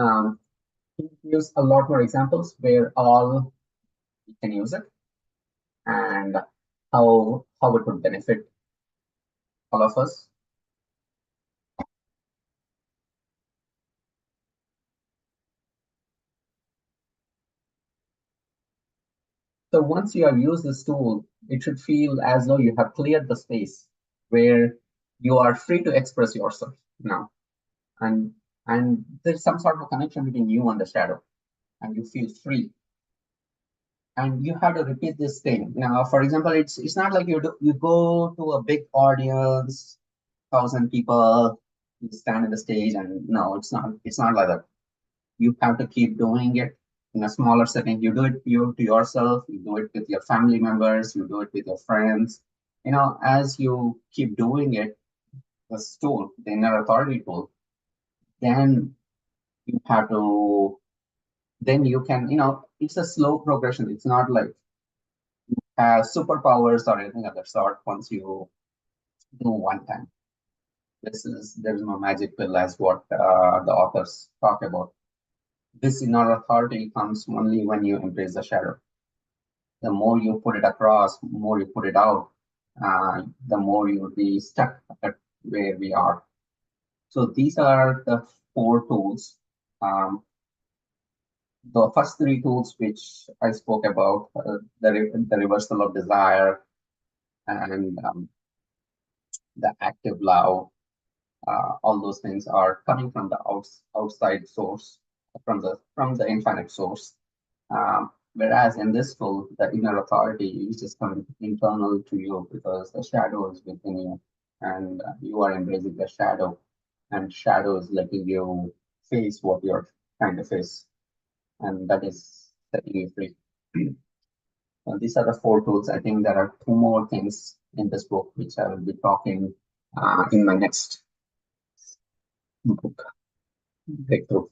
Use a lot more examples where all you can use it and how it would benefit all of us. So once you have used this tool, it should feel as though you have cleared the space where you are free to express yourself now. And there's some sort of connection between you and the shadow, and you feel free. And you have to repeat this thing. Now, for example, it's not like you go to a big audience, 1,000 people, you stand in the stage, and no, it's not like that. You have to keep doing it in a smaller setting. You do it to yourself, you do it with your family members, you do it with your friends. As you keep doing it, this tool, the inner authority tool, then you have to, then you can, it's a slow progression. It's not like superpowers or anything of that sort once you do one time. There's no magic pill as what the authors talk about. This inner authority comes only when you embrace the shadow. The more you put it across, the more you put it out, the more you will be stuck at where we are. So these are the 4 tools. The first 3 tools which I spoke about, the reversal of desire and the active love, all those things are coming from the outside source, from the infinite source. Whereas in this tool, the inner authority is just coming internal to you because the shadow is within you, and you are embracing the shadow, and shadow is letting you face what you're trying to face, and that is setting you free. These are the 4 tools. I think there are 2 more things in this book which I will be talking in my next book breakthrough.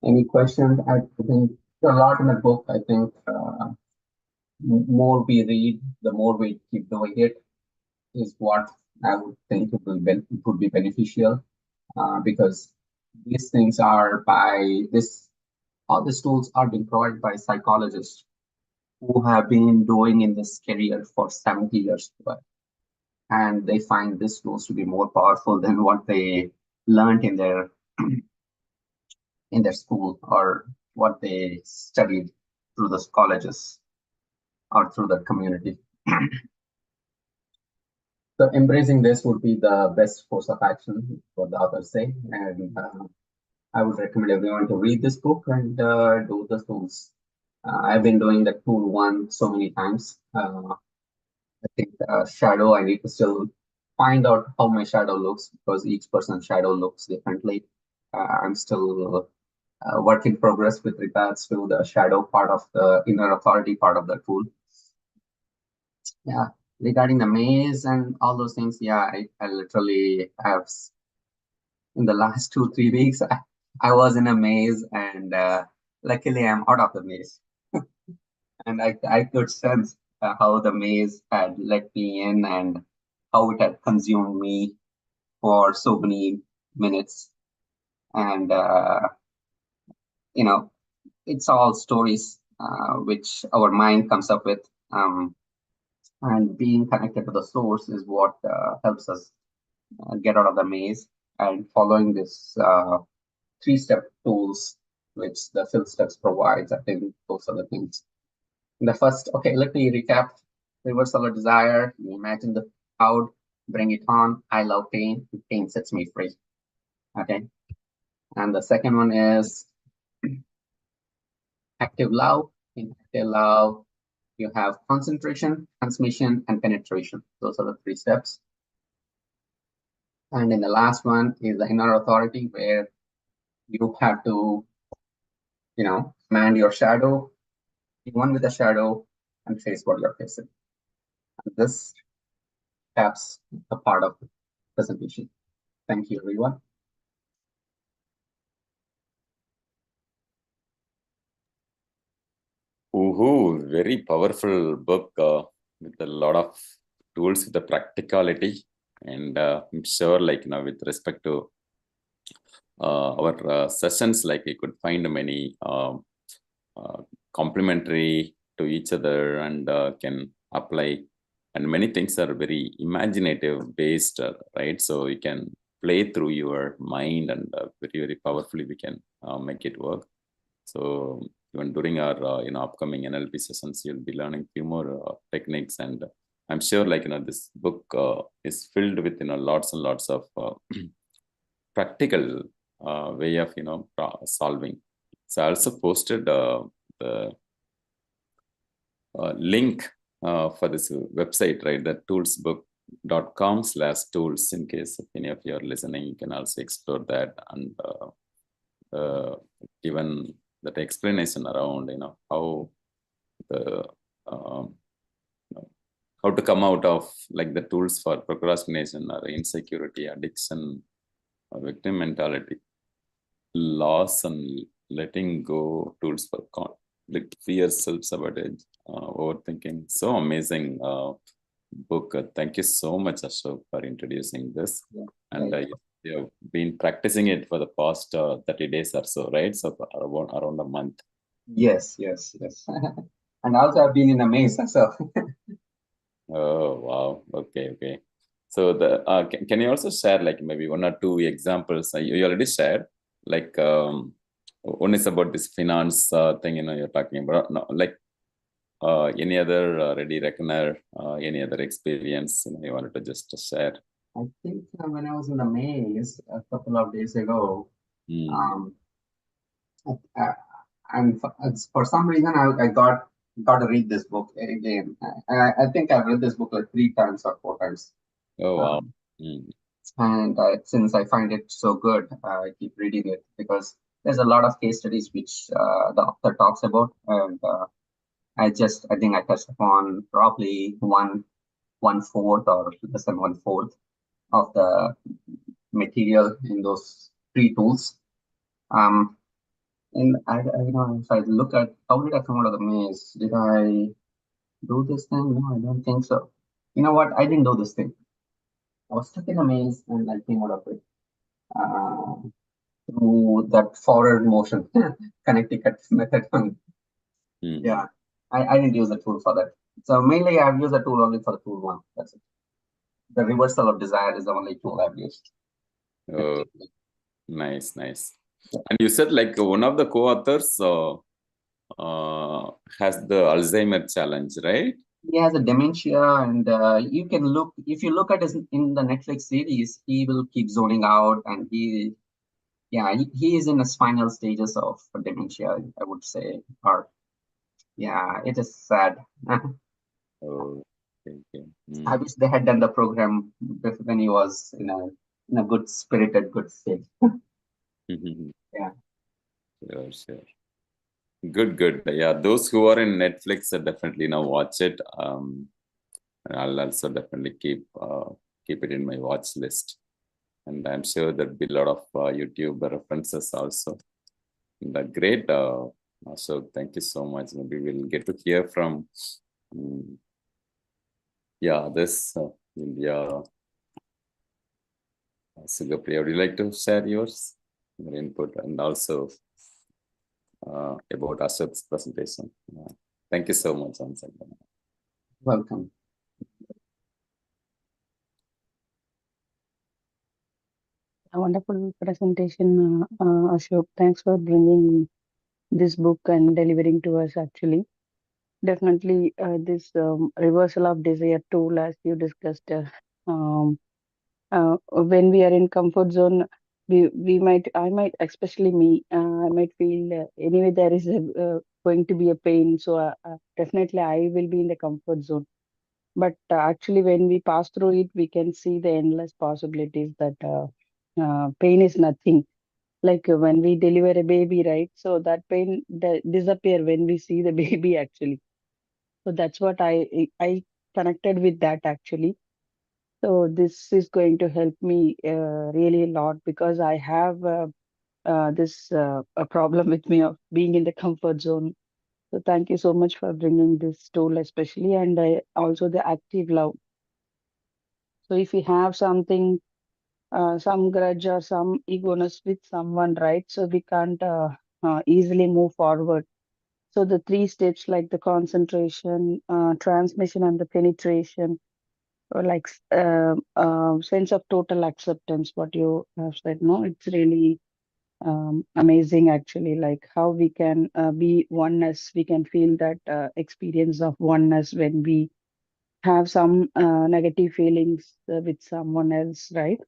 Any questions? I think a lot in the book. I think more we read, the more we keep doing it, is what I would think would be beneficial, because these things are all these tools are being provided by psychologists who have been doing in this career for 70 years, and they find these tools to be more powerful than what they learned in their school or what they studied through the colleges or through the community. So embracing this would be the best course of action, what the authors say, and I would recommend everyone to read this book and do the tools. I've been doing the tool one so many times. I think shadow, I need to still find out how my shadow looks, because each person's shadow looks differently. I'm still work in progress with regards to the shadow part of the inner authority part of the tool. Yeah, regarding the maze and all those things, yeah, I literally have, in the last 2-3 weeks, I was in a maze, and luckily I'm out of the maze. And I could sense how the maze had let me in and how it had consumed me for so many minutes. And, it's all stories which our mind comes up with. And being connected to the source is what helps us get out of the maze. And following this 3-step tools which the Fill Steps provides, I think those are the things. The first, okay, let me recap. Reversal of desire, you imagine the cloud, bring it on. I love pain, pain sets me free. Okay. And the second one is active love. In active love, you have concentration, transmission, and penetration. Those are the 3 steps. And in the last one is the inner authority, where you have to, command your shadow, be one with the shadow, and face what you're facing. And this caps a part of the presentation. Thank you, everyone. Ooh, very powerful book with a lot of tools with the practicality, and I'm sure, with respect to our sessions, we could find many complementary to each other and can apply, and many things are very imaginative based, right? So you can play through your mind, and very, very powerfully we can make it work. So even during our upcoming NLP sessions, you'll be learning few more techniques, and I'm sure this book is filled with lots and lots of practical way of solving. So I also posted the link for this website, right? The toolsbook.com/tools. In case if any of you are listening, you can also explore that, and given that explanation around how the how to come out of the tools for procrastination or insecurity, addiction, or victim mentality, loss and letting go, tools for conflict, fear, self-sabotage, overthinking. So amazing book. Thank you so much, Ashok, for introducing this. Yeah. And you have been practicing it for the past 30 days or so, right? So around a month. Yes. And also I've been in a maze, so. Oh, wow. Okay. So can you also share maybe 1 or 2 examples? You already shared, one is about this finance thing, you're talking about. No, any other ready reckoner, any other experience you wanted to just share? I think when I was in the maze a couple of days ago, and for some reason I got to read this book again. I think I've read this book 3 times or 4 times. Oh, wow. And since I find it so good, I keep reading it, because there's a lot of case studies which the author talks about, and I think I touched upon probably one fourth or less than one fourth of the material in those three tools. And if I look at how did I come out of the maze, did I do this thing? No, I don't think so. You know what? I didn't do this thing. I was stuck in a maze and I came out of it through that forward motion Connecticut method. Yeah, I didn't use the tool for that. So mainly I've used the tool only for the tool one. That's it. The reversal of desire is the only tool I've used. Oh, nice. And you said like one of the co-authors has the Alzheimer challenge, right? He has a dementia, and you can look, if you look at his in the Netflix series, he will keep zoning out, and he is in the final stages of dementia, I would say. Or yeah, it is sad. Oh, okay. I wish they had done the program when he was in a good spirited, good state. Yeah. Sure. Good. Yeah, those who are in Netflix are definitely now watch it. I'll also definitely keep it in my watch list, and I'm sure there'll be a lot of YouTube references also. Great. So thank you so much. Maybe we'll get to hear from this India. Sugapriya, would you like to share your input and also about Ashok's presentation? Thank you so much once again. Welcome. A wonderful presentation, Ashok. Thanks for bringing this book and delivering to us, actually. Definitely, this reversal of desire tool, as you discussed, when we are in comfort zone, I might, especially me, I might feel anyway there is going to be a pain. So definitely, I will be in the comfort zone. But actually, when we pass through it, we can see the endless possibilities that pain is nothing. Like when we deliver a baby, right? So that pain disappear when we see the baby, actually. So that's what I connected with that, actually. So this is going to help me really a lot, because I have this a problem with me of being in the comfort zone. So thank you so much for bringing this tool, especially, and also the active love. So if we have something, some grudge or some egoness with someone, right? So we can't easily move forward. So the three steps, like the concentration, transmission, and the penetration, or like sense of total acceptance, what you have said, no, it's really amazing, actually, like how we can be oneness. We can feel that experience of oneness when we have some negative feelings with someone else, right?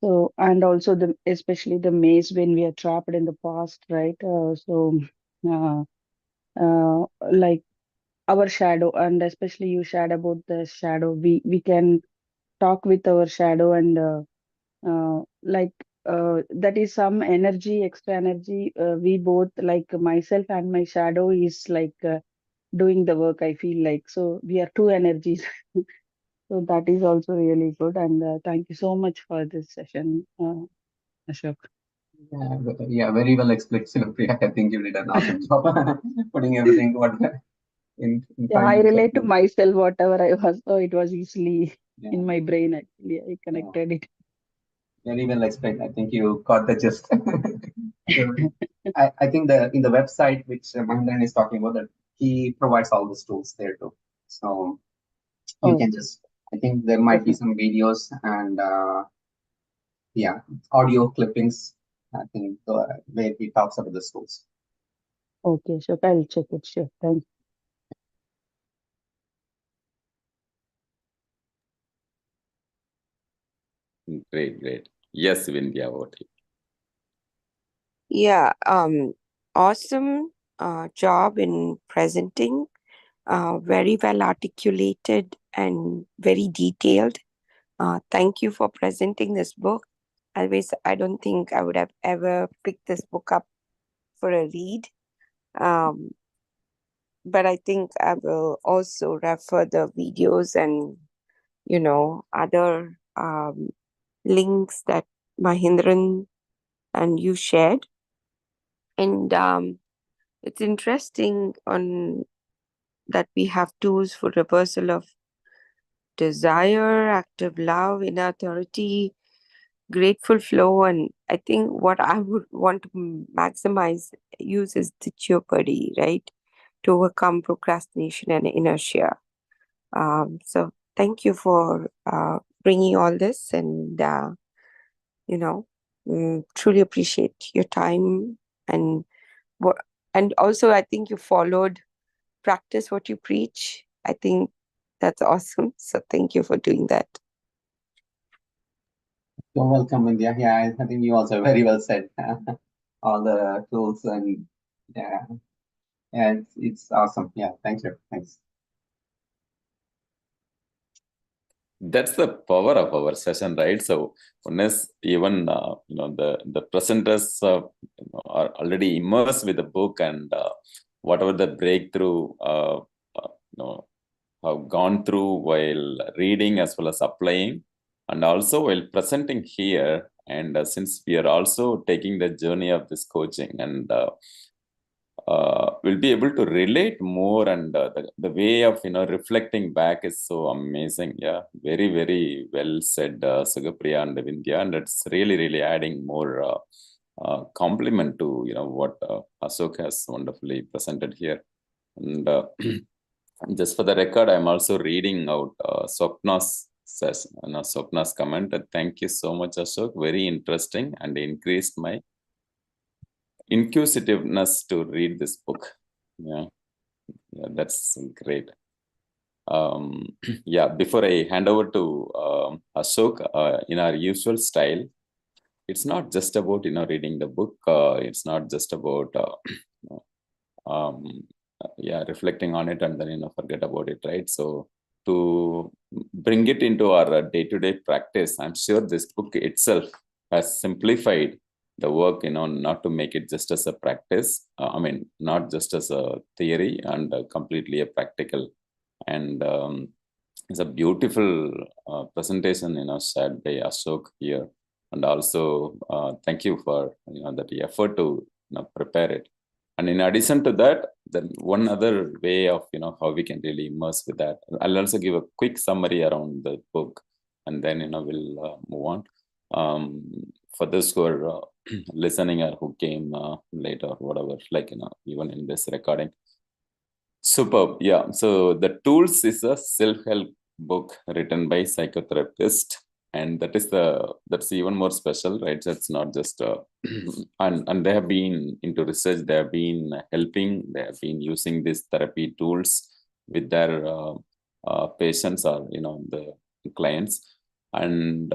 So, and also especially the maze when we are trapped in the past, right? Uh, like our shadow, and especially you shared about the shadow, we can talk with our shadow, and like that is some energy, extra energy. We both, like myself and my shadow, is like doing the work, I feel like. So we are two energies. So that is also really good. And thank you so much for this session, Ashok. Yeah, very well explained, Priya. I think you did an awesome job putting everything in Yeah, 5 I minutes. relate to myself, whatever I was. So it was easily Yeah, in my brain, actually. I connected it. very well explained. I think you got the gist. So, I think in the website which Mahendran is talking about, that he provides all these tools there too. So you Oh, can just, I think there might be some videos and audio clippings. I think where he talks about the tools. okay, sure. I'll check it. Sure. Thank Mm, great. Yes, Vindhya, over to you. Yeah, awesome job in presenting, very well articulated and very detailed. Thank you for presenting this book. Otherwise, I don't think I would have ever picked this book up for a read. But I think I will also refer the videos and, other links that Mahindran and you shared. And it's interesting on that we have tools for reversal of desire, active love, inner authority, grateful flow. And I think what I would want to maximize use is the jeopardy, right? To overcome procrastination and inertia. So thank you for bringing all this, and truly appreciate your time, and also I think you followed practice what you preach. I think that's awesome. So thank you for doing that. You're welcome, India. Yeah, I think you also very well said all the tools, and yeah, it's awesome. Yeah, thank you. Thanks. That's the power of our session, right? So one is even the presenters are already immersed with the book, and whatever the breakthrough have gone through while reading as well as applying, and also while presenting here. And since we are also taking the journey of this coaching, and we'll be able to relate more, and the way of reflecting back is so amazing. Yeah, very, very well said, Sugapriya and Vindhya, and it's really adding more compliment to what Ashok has wonderfully presented here. And just for the record, I'm also reading out Swapna's comment. Thank you so much, Ashok. Very interesting, and increased my inquisitiveness to read this book. Yeah, that's great. Yeah, before I hand over to Ashok, in our usual style, it's not just about reading the book. It's not just about reflecting on it and then forget about it, right? So to bring it into our day-to-day practice, I'm sure this book itself has simplified the work, not to make it just as a practice. Not just as a theory, and completely a practical. And it's a beautiful presentation, shared by Ashok here. And also, thank you for that effort to prepare it. And in addition to that, then one other way of how we can really immerse with that. I'll also give a quick summary around the book, and then we'll move on. For those who are listening or who came later, or whatever, even in this recording. Superb. Yeah. So the Tools is a self-help book written by psychotherapist, and that's even more special, right? So it's not just and they have been into research. They have been helping. They have been using these therapy tools with their patients, or the clients, and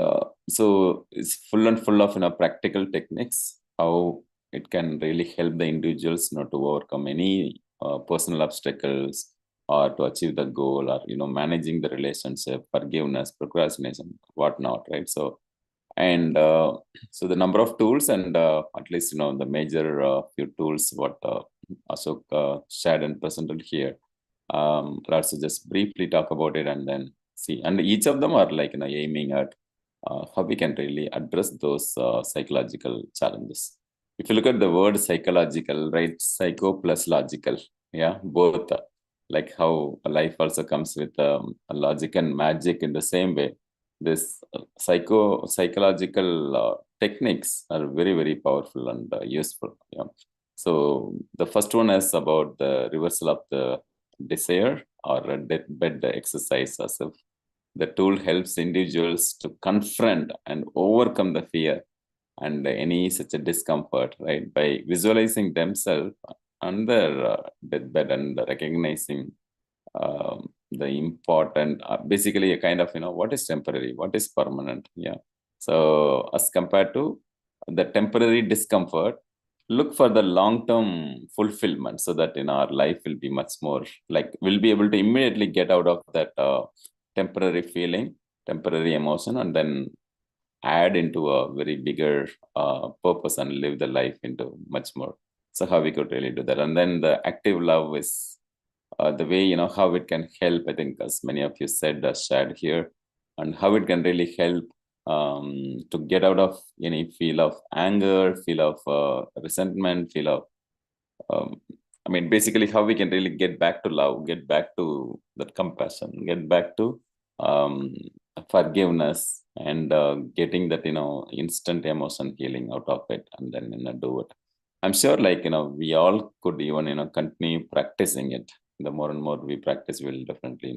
so it's full of practical techniques, how it can really help the individuals to overcome any personal obstacles, or to achieve the goal, or managing the relationship, forgiveness, procrastination, whatnot, right? So and so the number of tools, and at least the major few tools what Ashok shared and presented here. Let's just briefly talk about it and then see. And each of them are aiming at how we can really address those psychological challenges. If you look at the word psychological, right? Psycho plus logical, yeah, both. Like how life also comes with a logic and magic in the same way. This psychological techniques are very powerful and useful. Yeah. So the first one is about the reversal of the desire, or a deathbed exercise, as if the tool helps individuals to confront and overcome the fear and any such a discomfort, right? By visualizing themselves on their deathbed, and recognizing the important, basically a kind of, what is temporary, what is permanent. Yeah. So as compared to the temporary discomfort, look for the long-term fulfillment, so that our life will be much more we'll be able to immediately get out of that temporary feeling, temporary emotion, and then add into a very bigger purpose and live the life into much more So how we could really do that. And then the active love is the way, how it can help, I think, as many of you said, shared here, and how it can really help to get out of any feel of anger, feel of resentment, feel of, basically how we can really get back to love, get back to that compassion, get back to forgiveness, and getting that, instant emotion healing out of it, and then, do it. I'm sure, we all could even, continue practicing it. The more and more we practice, we'll definitely,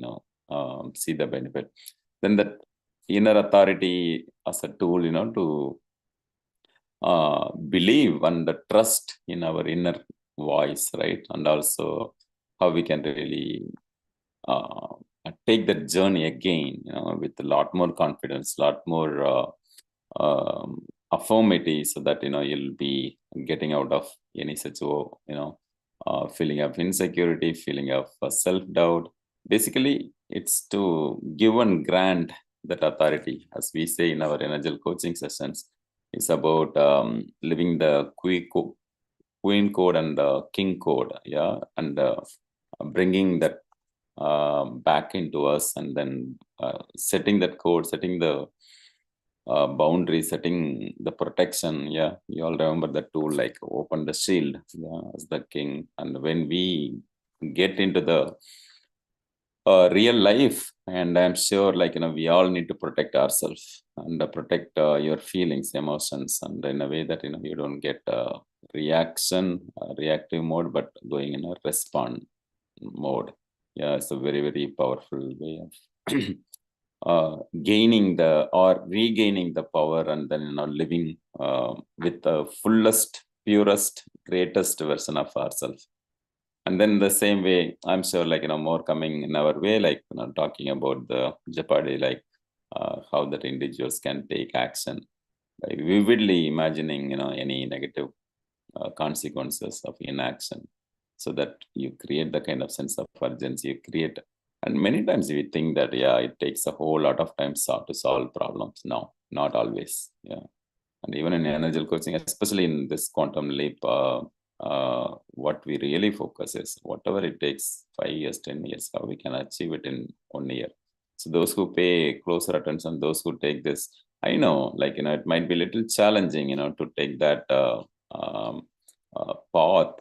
see the benefit. Then that inner authority as a tool, to believe and the trust in our inner voice, right? And also how we can really take that journey again, with a lot more confidence, a lot more affirmity, so that you'll be getting out of any such feeling of insecurity, feeling of self-doubt. Basically, it's to give and grant that authority, as we say in our energy coaching sessions. It's about living the queen code and the king code, and bringing that back into us, and then setting that code, setting the boundary, setting the protection. You all remember the tool, like open the shield, as the king. And when we get into the real life, and I'm sure, we all need to protect ourselves and protect your feelings, emotions, and in a way that you don't get reactive mode, but going in a respond mode. It's a very, very powerful way of gaining or regaining the power, and then living with the fullest, purest, greatest version of ourselves. And then the same way, I'm sure, more coming in our way, talking about the jeopardy, how that individuals can take action, vividly imagining, any negative consequences of inaction, so that you create the kind of sense of urgency you create. And many times we think that, it takes a whole lot of time to solve problems. No, not always. And even in energy coaching, especially in this quantum leap, what we really focus is whatever it takes, 5 years, 10 years, how we can achieve it in 1 year. So those who pay closer attention, those who take this, I know, it might be a little challenging, to take that path.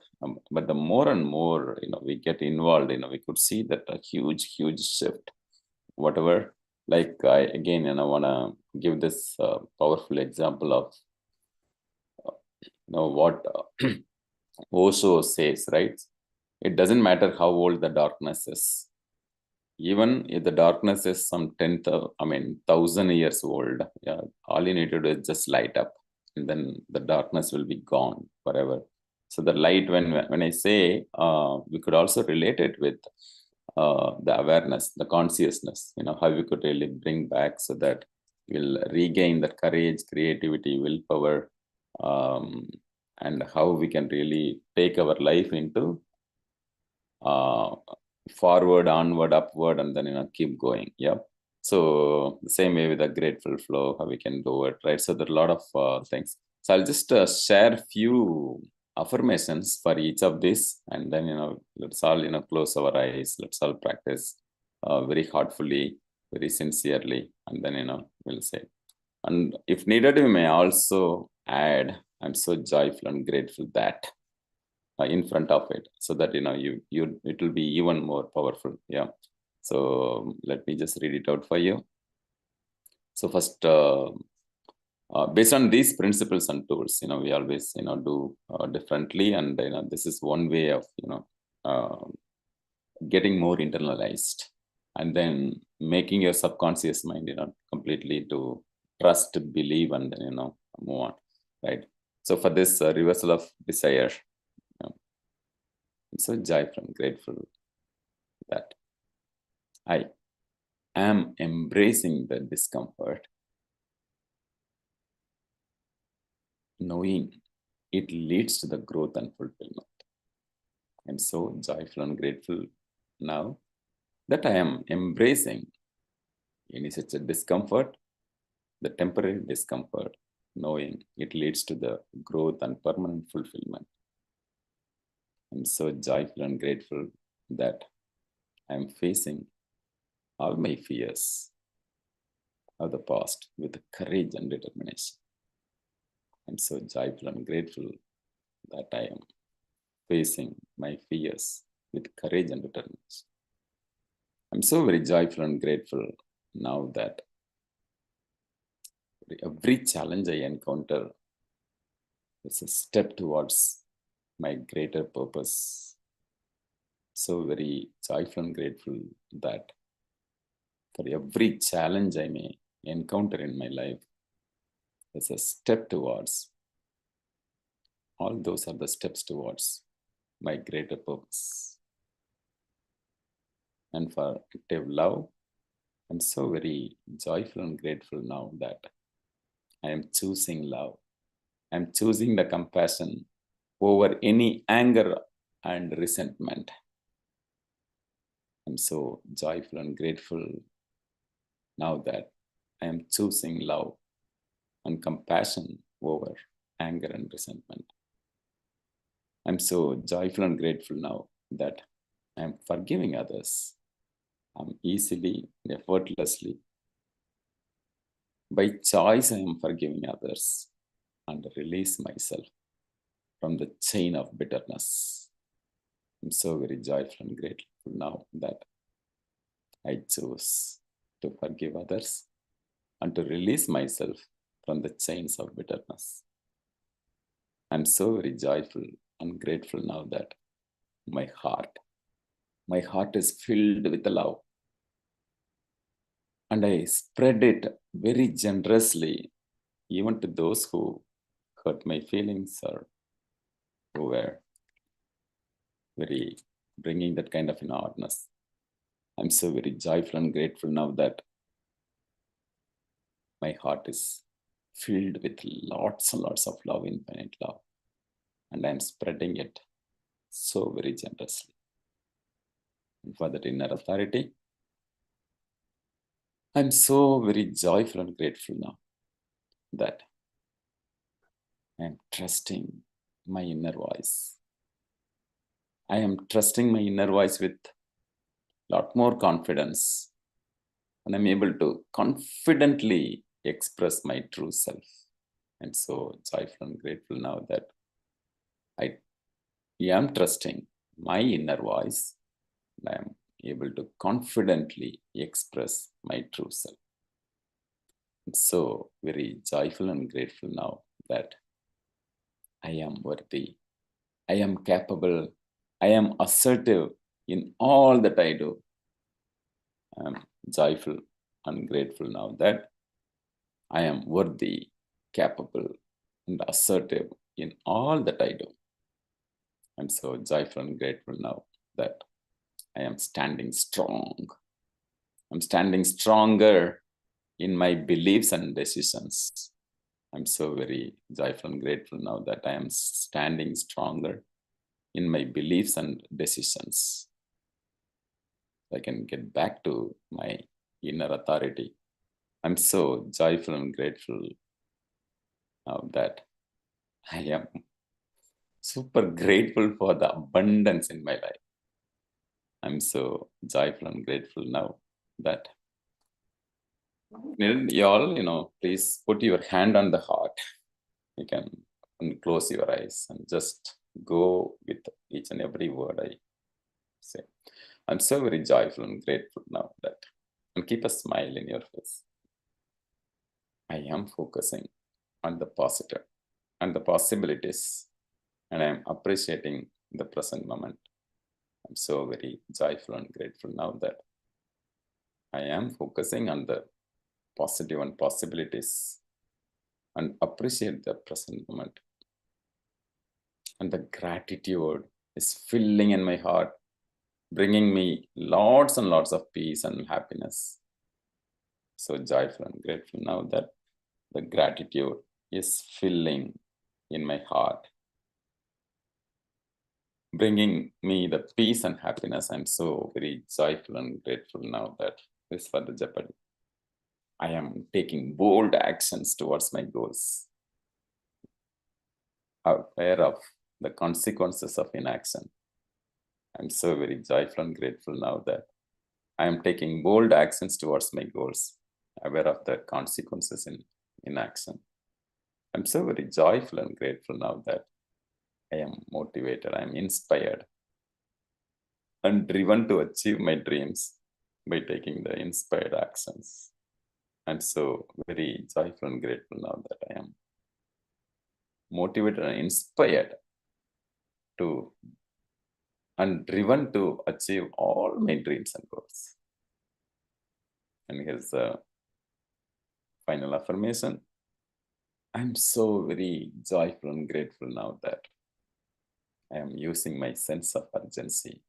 But the more and more, we get involved, we could see that a huge, huge shift. Whatever, I again, want to give this powerful example of, what Osho says, right? It doesn't matter how old the darkness is. Even if the darkness is some 1,000 years old, all you need to do is just light up, and then the darkness will be gone forever. So the light, when I say, we could also relate it with the awareness, the consciousness, how we could really bring back, so that we'll regain that courage, creativity, willpower, and how we can really take our life into forward, onward, upward, and then keep going. So the same way with a grateful flow, how we can do it, right? So there are a lot of things. So I'll just share a few affirmations for each of these, and then let's all close our eyes. Let's all practice very heartfully, very sincerely, and then we'll say. And if needed, we may also add, I'm so joyful and grateful that, in front of it, so that it will be even more powerful. So let me just read it out for you. So first, based on these principles and tools, we always do differently, and this is one way of getting more internalized, and then making your subconscious mind completely to trust, believe, and then move on, right? So for this reversal of desire, I'm so joyful and grateful that I am embracing the discomfort, knowing it leads to the growth and fulfillment. I'm so joyful and grateful now that I am embracing any such a discomfort, the temporary discomfort, knowing it leads to the growth and permanent fulfillment. I'm so joyful and grateful that I'm facing all my fears of the past with courage and determination. I'm so joyful and grateful that I am facing my fears with courage and determination. I'm so very joyful and grateful now that every challenge I encounter is a step towards my greater purpose. So very joyful and grateful that for every challenge I may encounter in my life, it's a step towards, all those are the steps towards my greater purpose. And for active love, I'm so very joyful and grateful now that I am choosing love. I'm choosing the compassion over any anger and resentment. I'm so joyful and grateful now that I am choosing love and compassion over anger and resentment. I'm so joyful and grateful now that I'm forgiving others. I'm easily, effortlessly. By choice, I am forgiving others and release myself from the chain of bitterness. I'm so very joyful and grateful now that I choose to forgive others and to release myself from the chains of bitterness. I'm so very joyful and grateful now that my heart is filled with love. And I spread it very generously, even to those who hurt my feelings or who were very bringing that kind of hardness. I'm so very joyful and grateful now that my heart is filled with lots and lots of love, infinite love. And I'm spreading it so very generously. And for that inner authority, I'm so very joyful and grateful now that I'm trusting my inner voice. I am trusting my inner voice with a lot more confidence. And I'm able to confidently express my true self. I'm so joyful and grateful now that I am trusting my inner voice. And I am able to confidently express my true self. I'm so very joyful and grateful now that I am worthy, I am capable, I am assertive in all that I do. I am joyful and grateful now that I am worthy, capable, and assertive in all that I do. I'm so joyful and grateful now that I am standing strong. I'm standing stronger in my beliefs and decisions. I'm so very joyful and grateful now that I am standing stronger in my beliefs and decisions. I can get back to my inner authority. I'm so joyful and grateful now that I am super grateful for the abundance in my life. I'm so joyful and grateful now that y'all, please put your hand on the heart. You can close your eyes and just go with each and every word I say. I'm so very joyful and grateful now that, and keep a smile in your face. I am focusing on the positive and the possibilities, and I am appreciating the present moment. I'm so very joyful and grateful now that I am focusing on the positive and possibilities and appreciate the present moment. And the gratitude is filling in my heart, bringing me lots and lots of peace and happiness. So joyful and grateful now that the gratitude is filling in my heart, bringing me the peace and happiness. I'm so very joyful and grateful now that this is for the Jeopardy. I am taking bold actions towards my goals, aware of the consequences of inaction. I'm so very joyful and grateful now that I am taking bold actions towards my goals, aware of the consequences in action. I'm so very joyful and grateful now that I am motivated, I am inspired and driven to achieve my dreams by taking the inspired actions. I'm so very joyful and grateful now that I am motivated and inspired to and driven to achieve all my dreams and goals. And here's the final affirmation. I'm so very joyful and grateful now that I am using my sense of urgency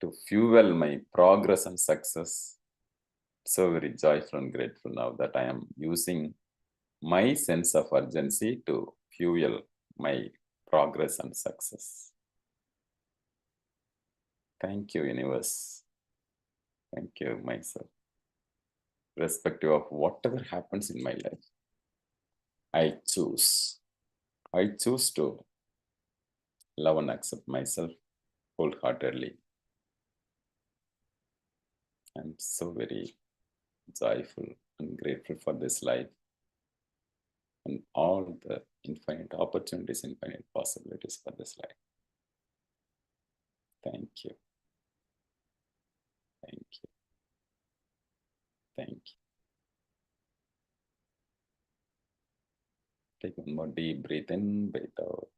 to fuel my progress and success. So very joyful and grateful now that I am using my sense of urgency to fuel my progress and success. Thank you, universe. Thank you, myself. Irrespective of whatever happens in my life, I choose to love and accept myself wholeheartedly. I'm so very joyful and grateful for this life and all the infinite opportunities, infinite possibilities for this life. Thank you. Thank you. Thank you. Take one more deep breath in, breathe out.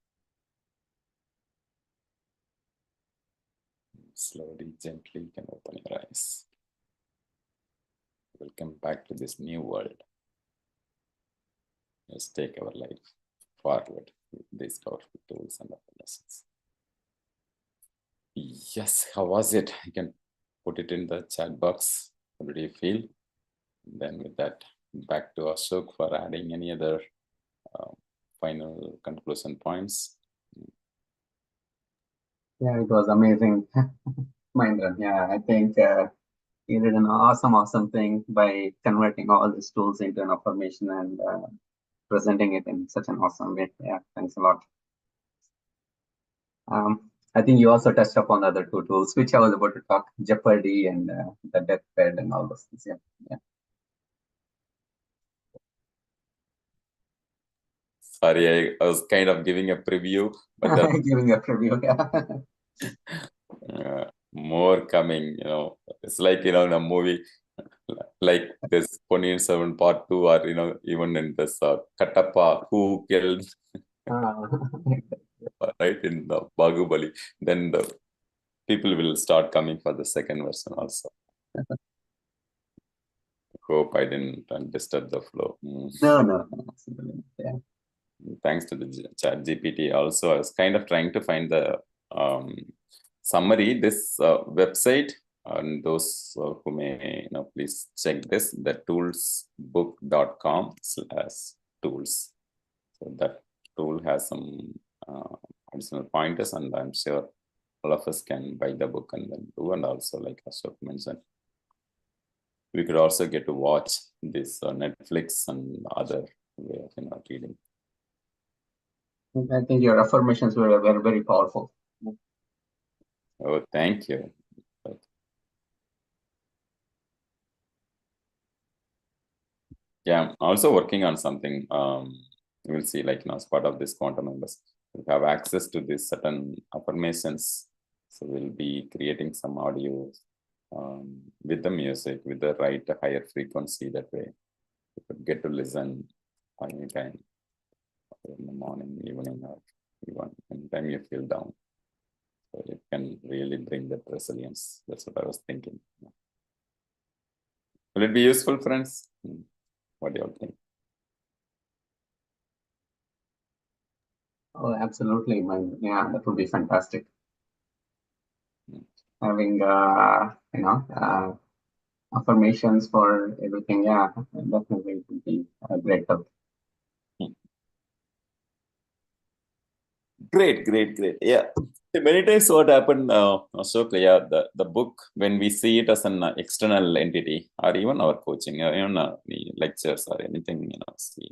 Slowly, gently, you can open your eyes. Welcome back to this new world. Let's take our life forward with these powerful tools and lessons. Yes, how was it? You can put it in the chat box. How did you feel? Then with that, back to Ashok for adding any other final conclusion points. Yeah, it was amazing, Mahindran. Yeah, I think you did an awesome thing by converting all these tools into an affirmation and presenting it in such an awesome way. Yeah, thanks a lot. I think you also touched upon the other two tools, which I was about to talk, Jeopardy and the deathbed and all those things. Yeah. Sorry, I was kind of giving a preview, but giving a preview. more coming. It's like in a movie like this Ponniyin Selvan Part 2, or even in this Kattappa, who killed right in the Bahubali. Then the people will start coming for the second version also. Hope I didn't disturb the flow. No. Yeah. Thanks to the chat GPT also, I was kind of trying to find the summary. This website, and those who may please check this, the toolsbook.com/tools. So that tool has some additional pointers, and I'm sure all of us can buy the book and then do. And also, like Ashok mentioned, we could also get to watch this Netflix and other way of reading. I think your affirmations were very, very powerful. Oh, thank you. Yeah, I'm also working on something. You will see, like, as part of this quantum members, we have access to these certain affirmations. So we'll be creating some audio with the music, with the right higher frequency. That way, you could get to listen anytime, in the morning, evening, or even anytime you feel down. So it can really bring that resilience. That's what I was thinking. Will it be useful, friends? What do you all think? Oh, absolutely, man. Yeah, that would be fantastic. Having affirmations for everything. Yeah, definitely would be a great help. Great. Yeah. Many times what happened, Ashok, yeah, the book, when we see it as an external entity, or even our coaching, even lectures or anything, see,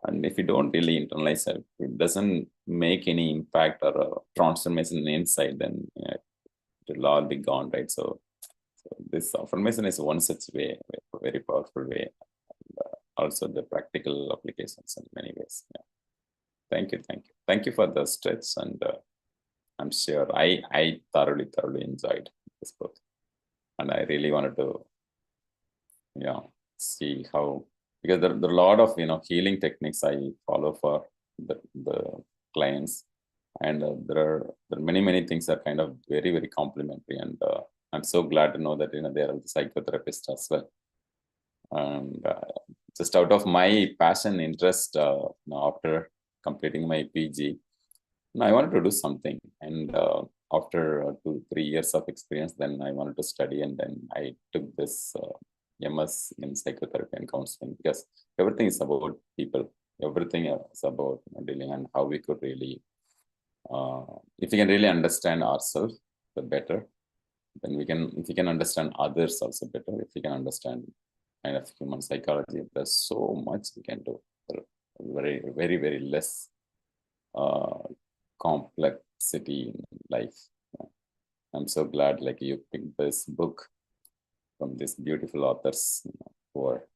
And if you don't really internalize it, it doesn't make any impact or transformation inside, then it will all be gone, right? So this affirmation is one such way, a very powerful way. Also the practical applications in many ways. Yeah. Thank you for the stretch, and I'm sure I thoroughly enjoyed this book, and I really wanted to see how, because there are a lot of healing techniques I follow for the clients, and there are many things that are kind of very complementary, and I'm so glad to know that there are psychotherapists as well. And just out of my passion, interest, after completing my PG, I wanted to do something. And after 2-3 years of experience, then I wanted to study, and then I took this MS in psychotherapy and counseling, because everything is about people. Everything is about dealing, and how we could really, if we can really understand ourselves the better, then if we can understand others also better, if we can understand kind of human psychology, there's so much we can do. Very less complexity in life. I'm so glad you picked this book from these beautiful authors who are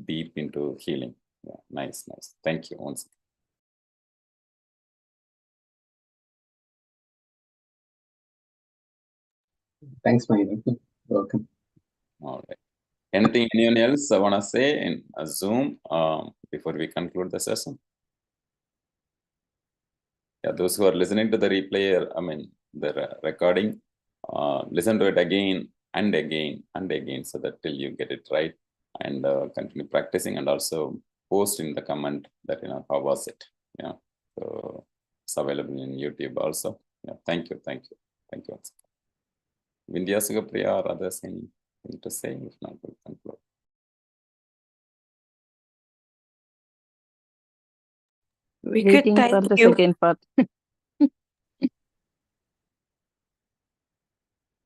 deep into healing. Yeah, nice. Thank you once again. Thanks, Mahindra. Welcome. All right. Anyone else I want to say in a Zoom before we conclude the session? Yeah, those who are listening to the replay, the recording, listen to it again and again so that till you get it right, and continue practicing, and also post in the comment that how was it. Yeah, so it's available in YouTube also. Yeah, thank you. Vindhya, Sugapriya, or others, anything to say? If not, we'll conclude. We could Waiting for thank the you. second part.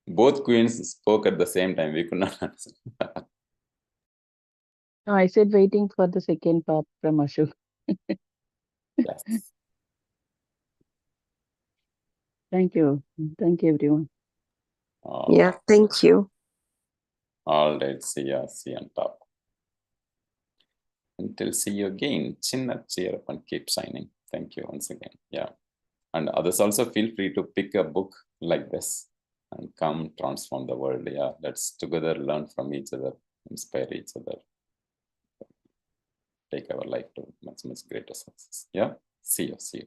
Both queens spoke at the same time. We could not answer. No, I said waiting for the second part from Ashok. Yes. Thank you everyone. Yeah, thank you. All right, see you on top. Until see you again, chin up, cheer up, and keep signing. Thank you once again. Yeah, and others also feel free to pick a book like this and come transform the world. Yeah, let's together learn from each other, inspire each other, take our life to much greater success. Yeah, see you.